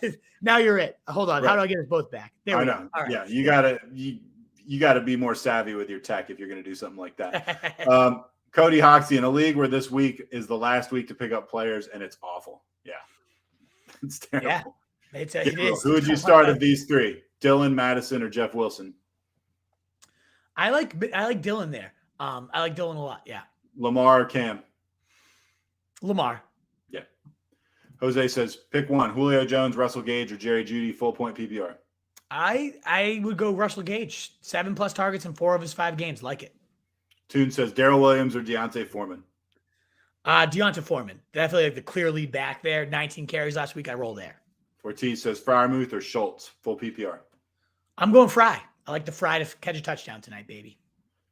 show. Now you're it. Hold on. Right. How do I get us both back? There we go. All right. Yeah, you gotta be more savvy with your tech if you're gonna do something like that. Cody Hoxie, in a league where this week is the last week to pick up players, and it's awful. Yeah, it's terrible. Yeah, it is. Who would you start of these 3? Dylan, Madison, or Jeff Wilson? I like Dylan there. I like Dylan a lot. Yeah. Lamar or Cam? Lamar. Yeah. Jose says, pick one: Julio Jones, Russell Gage, or Jerry Jeudy, full point PPR. I would go Russell Gage. 7+ targets in 4 of his 5 games. Like it. Toon says Darrell Williams or Deontay Foreman. Deontay Foreman. Definitely like the clear lead back there. 19 carries last week. I roll there. Ortiz says Freiermuth or Schultz, full PPR. I'm going Fry. I like the Fry to catch a touchdown tonight, baby.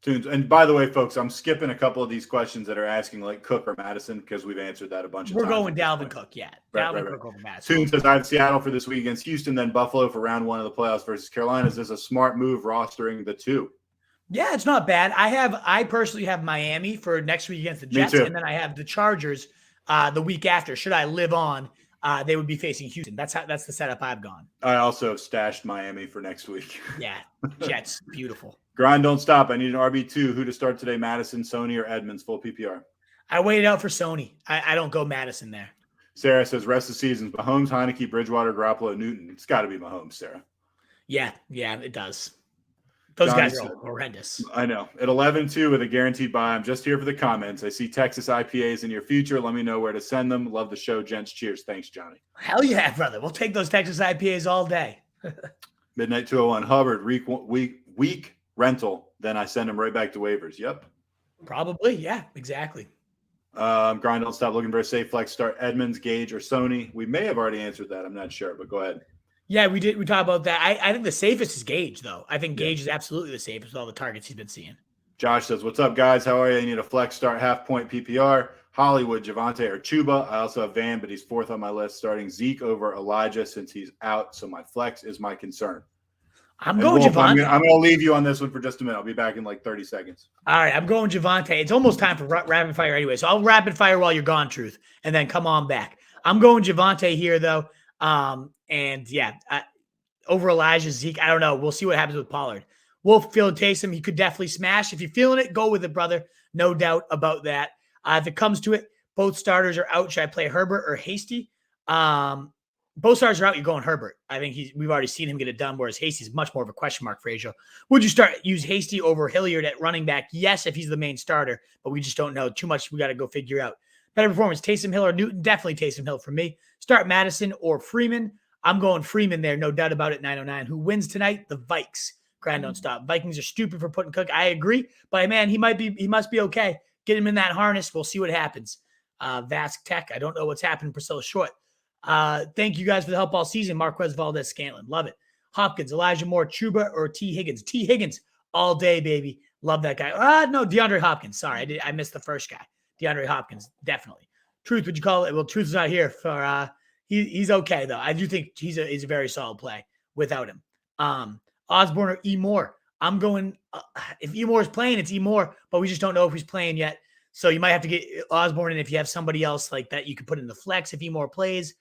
Toons. And by the way, folks, I'm skipping a couple of these questions that are asking like Cook or Madison because we've answered that a bunch of times. We're going Dalvin Cook, yeah. Dalvin Cook over Madison. Toon says I have Seattle for this week against Houston, then Buffalo for round 1 of the playoffs versus Carolina. Is this a smart move rostering the 2? Yeah, it's not bad. I personally have Miami for next week against the Jets, and then I have the Chargers the week after. Should I live on, they would be facing Houston. That's the setup I've gone. I also stashed Miami for next week. Yeah, Jets, beautiful. Grind don't stop. I need an RB2. Who to start today? Madison, Sony, or Edmonds? Full PPR. I waited out for Sony. I don't go Madison there. Sarah says rest of the seasons. Mahomes, Heineke, Bridgewater, Garoppolo, Newton. It's got to be Mahomes, Sarah. Yeah, it does. Those guys are horrendous. I know. At 11-2 with a guaranteed buy, I'm just here for the comments. I see Texas IPAs in your future. Let me know where to send them. Love the show, gents. Cheers. Thanks, Johnny. Hell yeah, brother. We'll take those Texas IPAs all day. Midnight 201. Hubbard, week rental. Then I send him right back to waivers. Yep. Probably. Yeah, exactly. Grind don't stop looking for a safe flex. Start Edmonds, Gage, or Sony. We may have already answered that. I'm not sure, but go ahead. Yeah, we did. We talked about that. I think the safest is Gage, though. I think Gage is absolutely the safest with all the targets he's been seeing. Josh says, what's up, guys? How are you? I need a flex start, half-point PPR. Hollywood, Javonte, or Chuba. I also have Van, but he's 4th on my list. Starting Zeke over Elijah since he's out, so my flex is my concern. I'm going Javonte. I'm going to leave you on this one for just a minute. I'll be back in like 30 seconds. All right, I'm going Javonte. It's almost time for rapid fire anyway, so I'll rapid fire while you're gone, Truth, and then come on back. I'm going Javonte here, though. And yeah, over Elijah, Zeke, I don't know. We'll see what happens with Pollard. Wolf feeling Taysom, he could definitely smash. If you're feeling it, go with it, brother. No doubt about that. If it comes to it, Both starters are out. Should I play Herbert or Hasty? Both starters are out. You're going Herbert. I think we've already seen him get it done, whereas Hasty's much more of a question mark for Asia. Would you use Hasty over Hilliard at running back? Yes, if he's the main starter, but we just don't know too much. We got to go figure out. Better performance, Taysom Hill or Newton? Definitely Taysom Hill for me. Start Madison or Freeman. I'm going Freeman there, no doubt about it. 909. Who wins tonight? The Vikes. Grand don't stop. Vikings are stupid for putting Cook. I agree, but man, he must be okay. Get him in that harness. We'll see what happens. Vask Tech. I don't know what's happened. Priscilla Short. Thank you guys for the help all season. Marquez Valdez Scantlin. Love it. Hopkins, Elijah Moore, Chuba, or T. Higgins? T. Higgins all day, baby. Love that guy. No, DeAndre Hopkins. Sorry, I missed the first guy. DeAndre Hopkins, definitely. Truth, would you call it? Well, Truth's not here for he's okay though. I do think he's a very solid play without him. Osborne or E. Moore? I'm going if E. Moore is playing, it's E. Moore, but we just don't know if he's playing yet. So you might have to get Osborne in if you have somebody else like that you could put in the flex if E. Moore plays.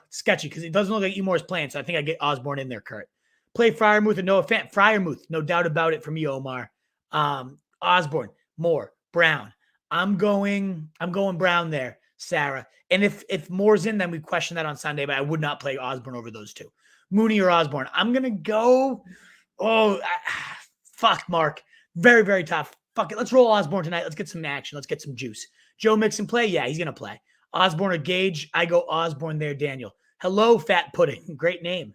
Sketchy because it doesn't look like E. Moore is playing, so I think I get Osborne in there, Kurt. Play Fryermuth and Noah Fant. Fryermuth, no doubt about it for me, Omar. Osborne, Moore, Brown. I'm going Brown there, Sarah. And if Moore's in, then we question that on Sunday, but I would not play Osborne over those two. Mooney or Osborne. I'm going to go. Fuck, Mark. Very, very tough. Fuck it. Let's roll Osborne tonight. Let's get some action. Let's get some juice. Joe Mixon play? Yeah, he's going to play. Osborne or Gage? I go Osborne there, Daniel. Hello, Fat Pudding. Great name.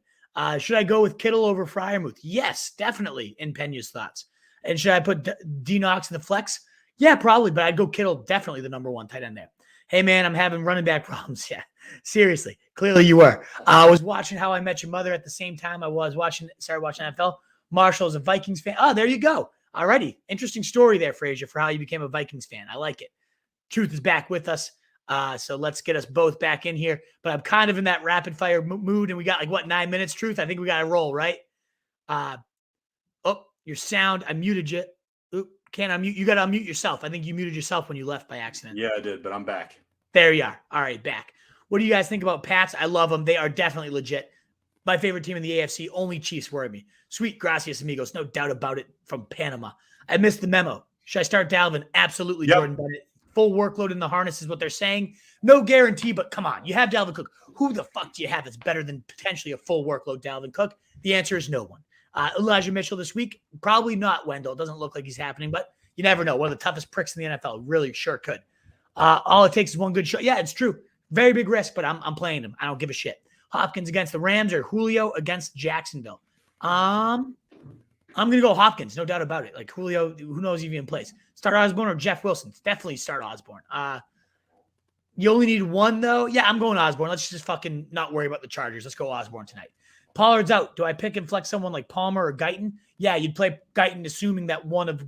Should I go with Kittle over Fryermuth? Yes, definitely, in Pena's thoughts. And should I put D-Knox in the flex? Yeah, probably, but I'd go Kittle, definitely the number one tight end there. Hey, man, I'm having running back problems. Yeah, seriously. Clearly you were. I was watching How I Met Your Mother at the same time I started watching NFL. Marshall's a Vikings fan. Oh, there you go. Alrighty. Interesting story there, Frazier, for how you became a Vikings fan. I like it. Truth is back with us. So let's get us both back in here. But I'm kind of in that rapid fire mood, and we got 9 minutes, Truth? I think we got to roll, right? Your sound. I muted you. Can't unmute. You got to unmute yourself. I think you muted yourself when you left by accident. Yeah, I did, but I'm back. There you are. All right, back. What do you guys think about Pats? I love them. They are definitely legit. My favorite team in the AFC. Only Chiefs worry me. Sweet gracias, amigos. No doubt about it from Panama. I missed the memo. Should I start Dalvin? Absolutely, yep. Jordan Bennett. Full workload in the harness is what they're saying. No guarantee, but come on. You have Dalvin Cook. Who the fuck do you have that's better than potentially a full workload Dalvin Cook? The answer is no one. Elijah Mitchell this week? Probably not, Wendell. It doesn't look like he's happening, but you never know. One of the toughest pricks in the NFL. Really sure could. All it takes is one good shot. Yeah, it's true. Very big risk, but I'm playing him. I don't give a shit. Hopkins against the Rams or Julio against Jacksonville? I'm going to go Hopkins. No doubt about it. Like Julio, who knows if he even plays. Start Osborne or Jeff Wilson? Definitely start Osborne. You only need one, though. Yeah, I'm going Osborne. Let's just fucking not worry about the Chargers. Let's go Osborne tonight. Pollard's out. Do I pick and flex someone like Palmer or Guyton? Yeah, you'd play Guyton assuming that one of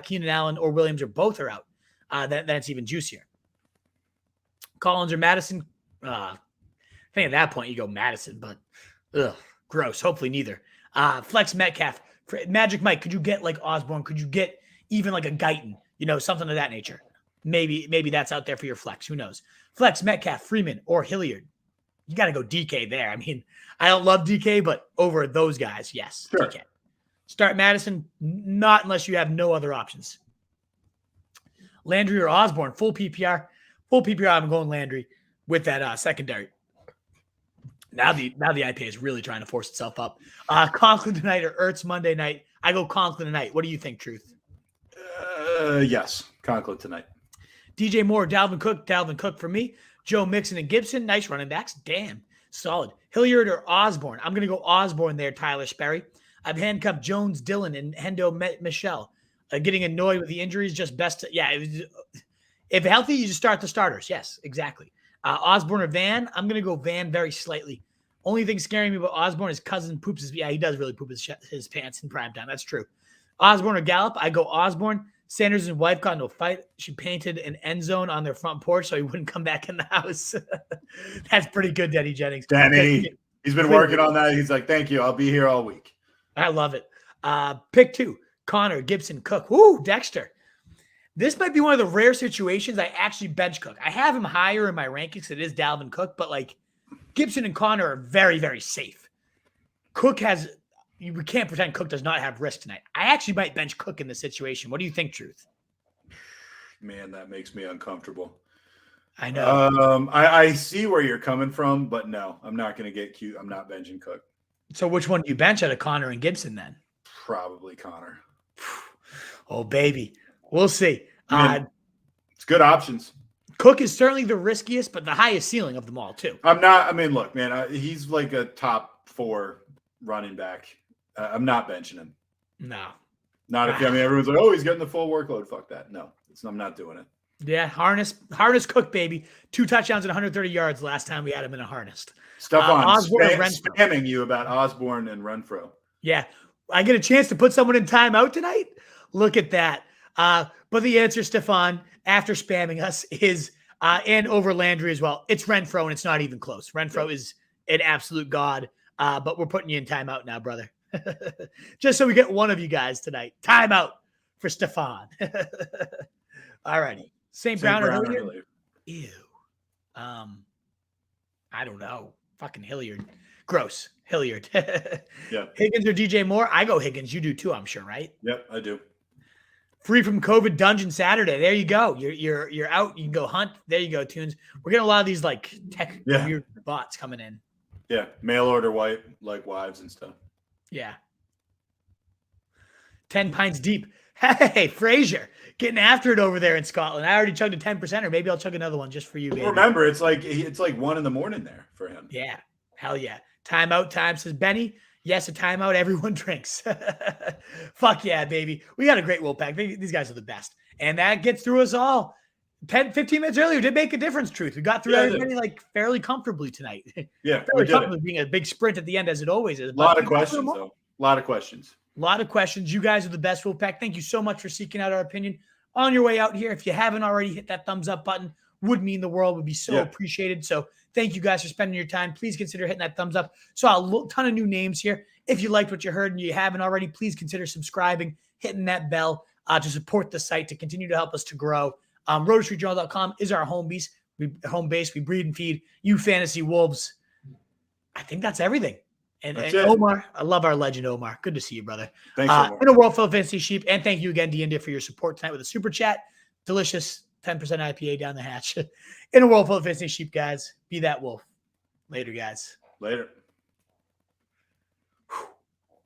Keenan Allen or Williams or both are out. Then it's even juicier. Collins or Madison? I think at that point you go Madison, but gross. Hopefully neither. Flex Metcalf. Magic Mike, could you get like Osborne? Could you get even like a Guyton? Something of that nature. Maybe that's out there for your flex. Who knows? Flex Metcalf, Freeman, or Hilliard. You got to go DK there. I mean, I don't love DK, but over those guys, yes. Sure. DK. Start Madison, not unless you have no other options. Landry or Osborne, full PPR. Full PPR, I'm going Landry with that secondary. Now the IPA is really trying to force itself up. Conklin tonight or Ertz Monday night. I go Conklin tonight. What do you think, Truth? Yes, Conklin tonight. DJ Moore, Dalvin Cook for me. Joe Mixon and Gibson, nice running backs. Damn, solid. Hilliard or Osborne? I'm going to go Osborne there, Tyler Sperry. I've handcuffed Jones, Dillon, and Hendo Michelle. Getting annoyed with the injuries, just best. If healthy, you just start the starters. Yes, exactly. Osborne or Van? I'm going to go Van very slightly. Only thing scaring me about Osborne is cousin poops his. Yeah, he does really poop his pants in primetime. That's true. Osborne or Gallup? I go Osborne. Sanders' and wife got into a fight. She painted an end zone on their front porch so he wouldn't come back in the house. That's pretty good, Denny Jennings. Denny, he's been working on that. He's like, thank you. I'll be here all week. I love it. Pick 2. Connor, Gibson, Cook. Woo, Dexter. This might be one of the rare situations I actually bench Cook. I have him higher in my rankings. It is Dalvin Cook, but like Gibson and Connor are very, very safe. Cook has... We can't pretend Cook does not have risk tonight. I actually might bench Cook in this situation. What do you think, Truth? Man, that makes me uncomfortable. I know. I see where you're coming from, but no, I'm not going to get cute. I'm not benching Cook. So which one do you bench out of Connor and Gibson then? Probably Connor. Oh, baby. We'll see. It's good options. Cook is certainly the riskiest, but the highest ceiling of them all, too. Look, man, he's like a top 4 running back. I'm not benching him. No. Not if everyone's like, oh, he's getting the full workload. Fuck that. No, I'm not doing it. Yeah, harness Cook, baby. 2 touchdowns and 130 yards last time we had him in a harness. Spamming you about Osborne and Renfro. Yeah, I get a chance to put someone in timeout tonight? Look at that. But the answer, Stefan, after spamming us is, and over Landry as well, it's Renfro, and it's not even close. Renfro is an absolute god, but we're putting you in timeout now, brother. Just so we get one of you guys tonight. Timeout for Stefan. All righty. St. Brown or Hilliard? Ew. I don't know. Fucking Hilliard. Gross. Hilliard. Yeah. Higgins or DJ Moore? I go Higgins. You do too, I'm sure, right? Yep, I do. Free from COVID dungeon Saturday. There you go. You're out. You can go hunt. There you go, Tunes. We're getting a lot of these like tech weird bots coming in. Yeah. Mail order wives and stuff. Yeah. 10 pints deep. Hey, Frazier, getting after it over there in Scotland. I already chugged a 10%, or maybe I'll chug another one just for you, baby. Remember, it's like 1 a.m. there for him. Yeah. Hell yeah. Timeout time, says Benny. Yes, a timeout. Everyone drinks. Fuck yeah, baby. We got a great Wolfpack. These guys are the best. And that gets through us all. 10, 15 minutes earlier did make a difference, Truth. We got through everybody like fairly comfortably tonight. Yeah. Fairly comfortably, being a big sprint at the end, as it always is. A lot of questions, though. A lot of questions. A lot of questions. You guys are the best, Wolfpack. Thank you so much for seeking out our opinion. On your way out here, if you haven't already hit that thumbs up button, would mean the world, would be so appreciated. So thank you guys for spending your time. Please consider hitting that thumbs up. Saw a ton of new names here. If you liked what you heard and you haven't already, please consider subscribing, hitting that bell to support the site, to continue to help us to grow. RotoStreetJournal.com is our home base. We breed and feed you fantasy wolves. I think that's everything. And Omar, I love our legend, Omar. Good to see you, brother. Thanks, Omar. In a world full of fantasy sheep. And thank you again, D&D, for your support tonight with a super chat. Delicious 10% IPA down the hatch. In a world full of fantasy sheep, guys. Be that wolf. Later, guys. Later.